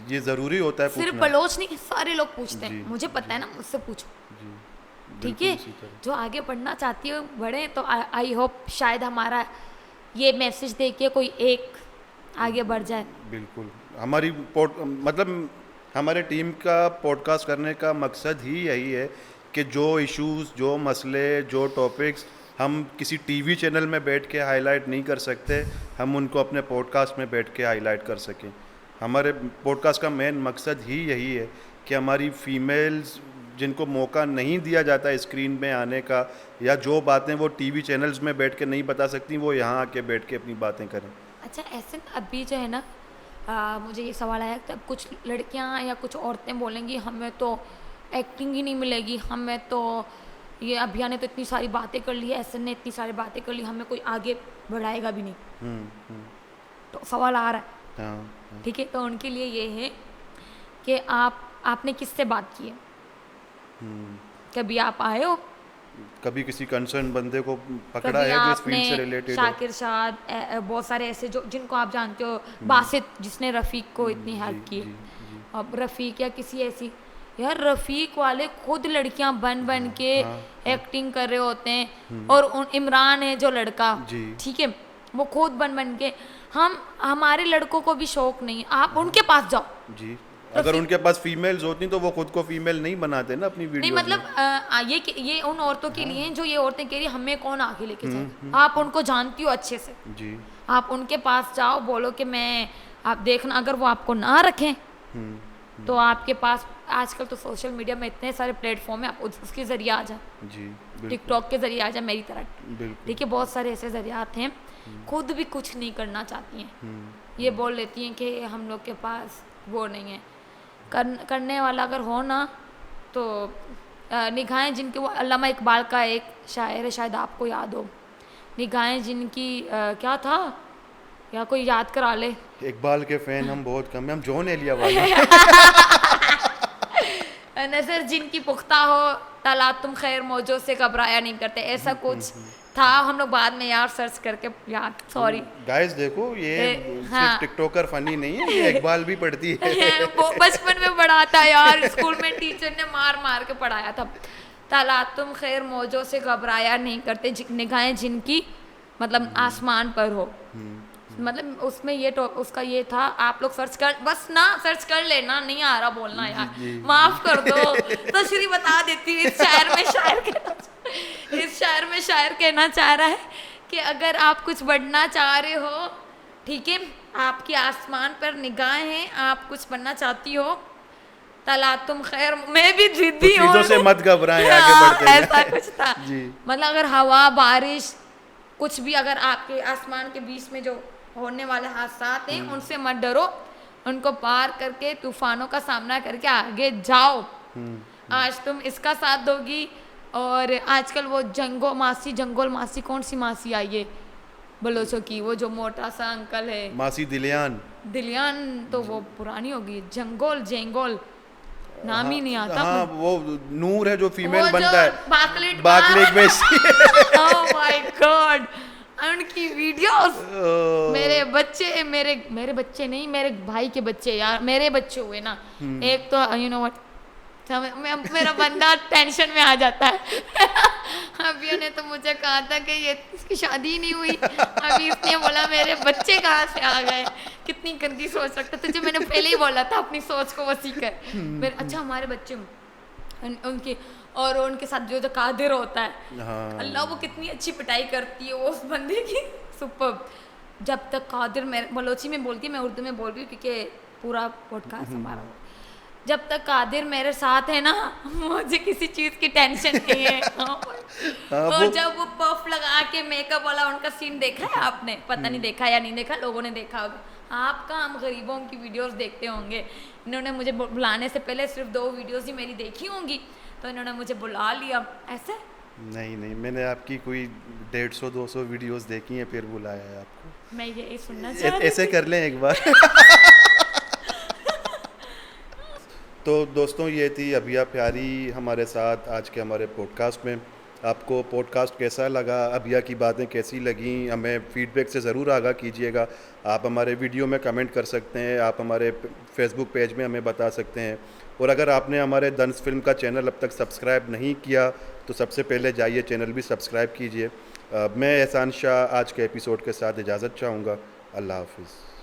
ये ज़रूरी होता है सिर्फ बलोच नहीं, सारे लोग पूछते हैं। मुझे पता है ना, मुझसे पूछो, ठीक है। जो आगे बढ़ना चाहती है बढ़े, तो आई होप शायद हमारा ये मैसेज दे के कोई एक आगे बढ़ जाए। बिल्कुल, हमारी मतलब हमारे टीम का पॉडकास्ट करने का मकसद ही यही है कि जो इश्यूज, जो मसले, जो टॉपिक्स हम किसी टीवी चैनल में बैठ के हाईलाइट नहीं कर सकते, हम उनको अपने पॉडकास्ट में बैठ के हाईलाइट कर सकें। हमारे पॉडकास्ट का मेन मकसद ही यही है कि हमारी फीमेल्स जिनको मौका नहीं दिया जाता स्क्रीन में आने का, या जो बातें वो टीवी चैनल्स में बैठ के नहीं बता सकती, वो यहाँ आके बैठ के अपनी बातें करें। अच्छा, ऐसे अभी जो है ना, मुझे ये सवाल आया कि अब कुछ लड़कियां या कुछ औरतें बोलेंगी हमें तो एक्टिंग ही नहीं मिलेगी, हमें तो ये अभिया ने तो इतनी सारी बातें कर ली है, एसन ने इतनी सारी बातें कर ली, हमें कोई आगे बढ़ाएगा भी नहीं। तो सवाल आ रहा है, ठीक है। तो उनके लिए ये है कि आपने किससे बात की है? कभी आप आए हो, कभी किसी कंसर्न बंदे को पकड़ा है जो इस फील्ड से रिलेटेड? शाकिर शाद, बहुत सारे ऐसे जो जिनको आप जानते हो, बासित जिसने रफ़ीक को इतनी हेल्प की, अब रफ़ीक या किसी ऐसी, यार रफ़ीक वाले खुद लड़कियां बन के एक्टिंग कर रहे होते हैं, और इमरान है जो लड़का, ठीक है, वो खुद बन के, हमारे लड़कों को भी शौक नहीं, आप उनके पास जाओ जी। अगर उनके पास फीमेल्स होती तो वो खुद को फीमेल नहीं बनाते ना अपनी वीडियो नहीं, मतलब ये उन औरतों के लिए, जो ये औरतें कह रही हमें कौन आगे लेके जाए। आप उनको जानती हो अच्छे से जी, आप उनके पास जाओ, बोलो कि मैं, आप देखना, अगर वो आपको ना रखें तो आपके पास आजकल तो सोशल मीडिया में इतने सारे प्लेटफॉर्म है, आप उसके जरिए आ जाए जी, टिकटॉक के जरिए आ जाए, मेरी तरह, ठीक है। बहुत सारे ऐसे जरियात हैं, खुद भी कुछ नहीं करना चाहती हैं, ये बोल लेती हैं कि हम लोग के पास वो नहीं है। करने वाला अगर हो ना, तो निगाहें जिनकी, वो अल्लामा इकबाल का एक शायर है, शायद आपको याद हो, निगाहें जिनकी क्या था, या कोई याद करा ले। इकबाल के फैन हम बहुत कम हैं, हम जॉन एलिया वाले नजर जिनकी पुख्ता हो, ताला तुम खैर मौजों से घबराया नहीं करते, ऐसा कुछ था। हम लोग बाद में यार सर्च करके, यार सॉरी गाइस, देखो ये सिर्फ टिकटॉकर फनी नहीं है, ये इकबाल भी पढ़ती है। वो बचपन में पढ़ा था यार, स्कूल में टीचर ने मार के पढ़ाया था। ताला तुम खैर मौजों से घबराया नहीं करते, निगाहें जिनकी मतलब आसमान पर हो, मतलब उसमें ये उसका ये था। आप लोग सर्च कर, बस ना सर्च कर लेना, नहीं आ रहा बोलना यार, माफ कर दो। तो श्री बता देती हूँ, इस शायर में शायर कहना चाह रहा है कि अगर आप कुछ बढ़ना चाह रहे हो, ठीक है, आपकी आसमान पर निगाह है, आप कुछ बनना चाहती हो, तला तुम खैर, मैं भी जिद्दी हूँ, चीजों से मत घबराएं, आगे बढ़ते हैं। ऐसा कुछ था। मतलब अगर हवा, बारिश, कुछ भी अगर आपके आसमान के बीच में जो होने वाले हादसात हैं, उनसे मत डरो, उनको पार करके तूफानों का सामना करके आगे जाओ। आज तुम इसका साथ दोगी। और आजकल वो जंगोल मासी कौन सी मासी आई है बलोचों की, वो जो मोटा सा अंकल है मासी दिलियान। दिलियान, तो वो पुरानी होगी। जेंगोल नाम ही नहीं आता। हाँ वो नूर है जो वो फीमेल जो बनता है बाकलेट बाकलेट में। ओह माय गॉड, उनकी वीडियोस। मेरे बच्चे नहीं, मेरे भाई के बच्चे यार, मेरे बच्चे हुए ना। एक तो यू नो व्हाट, मेरा बंदा टेंशन में आ जाता है। अभी ने तो मुझे कहा था कि ये इसकी शादी ही नहीं हुई, अभी इसने बोला मेरे बच्चे कहाँ से आ गए। कितनी गंदी सोच रखता, तुझे मैंने पहले ही बोला था अपनी सोच को वसी कर। मेरे अच्छा हमारे बच्चे उनके, और उनके साथ जो कादिर होता है, हाँ। अल्लाह वो कितनी अच्छी पिटाई करती है वो उस बंदे की, सुपर। जब तक कादिर, मैं बलोची में बोलती, मैं उर्दू में बोल रही हूँ क्योंकि पूरा पॉडकास्ट हमारा हो। जब तक कादिर मेरे साथ है ना, मुझे किसी चीज की टेंशन नहीं है। और जब वो पफ लगा के मेकअप वाला उनका सीन देखा है आपने, पता नहीं देखा या नहीं देखा, लोगों ने देखा होगा। आपका हम गरीबों की वीडियोस देखते होंगे। इन्होंने मुझे बुलाने से पहले सिर्फ 2 वीडियोस ही मेरी देखी होंगी, तो इन्होंने मुझे बुला लिया ऐसे। नहीं, मैंने आपकी कोई 150-200 वीडियोस देखी हैं, फिर बुलाया है आपको। मैं यही सुनना चाह रही ऐसे कर लें एक बार। तो दोस्तों ये थी अभिया प्यारी हमारे साथ आज के हमारे पॉडकास्ट में। आपको पॉडकास्ट कैसा लगा, अभिया की बातें कैसी लगी, हमें फीडबैक से ज़रूर आगाह कीजिएगा। आप हमारे वीडियो में कमेंट कर सकते हैं, आप हमारे फेसबुक पेज में हमें बता सकते हैं। और अगर आपने हमारे दंस फिल्म का चैनल अब तक सब्सक्राइब नहीं किया तो सबसे पहले जाइए चैनल भी सब्सक्राइब कीजिए। मैं एहसान शाह आज के एपिसोड के साथ इजाज़त चाहूँगा। अल्लाह हाफिज़।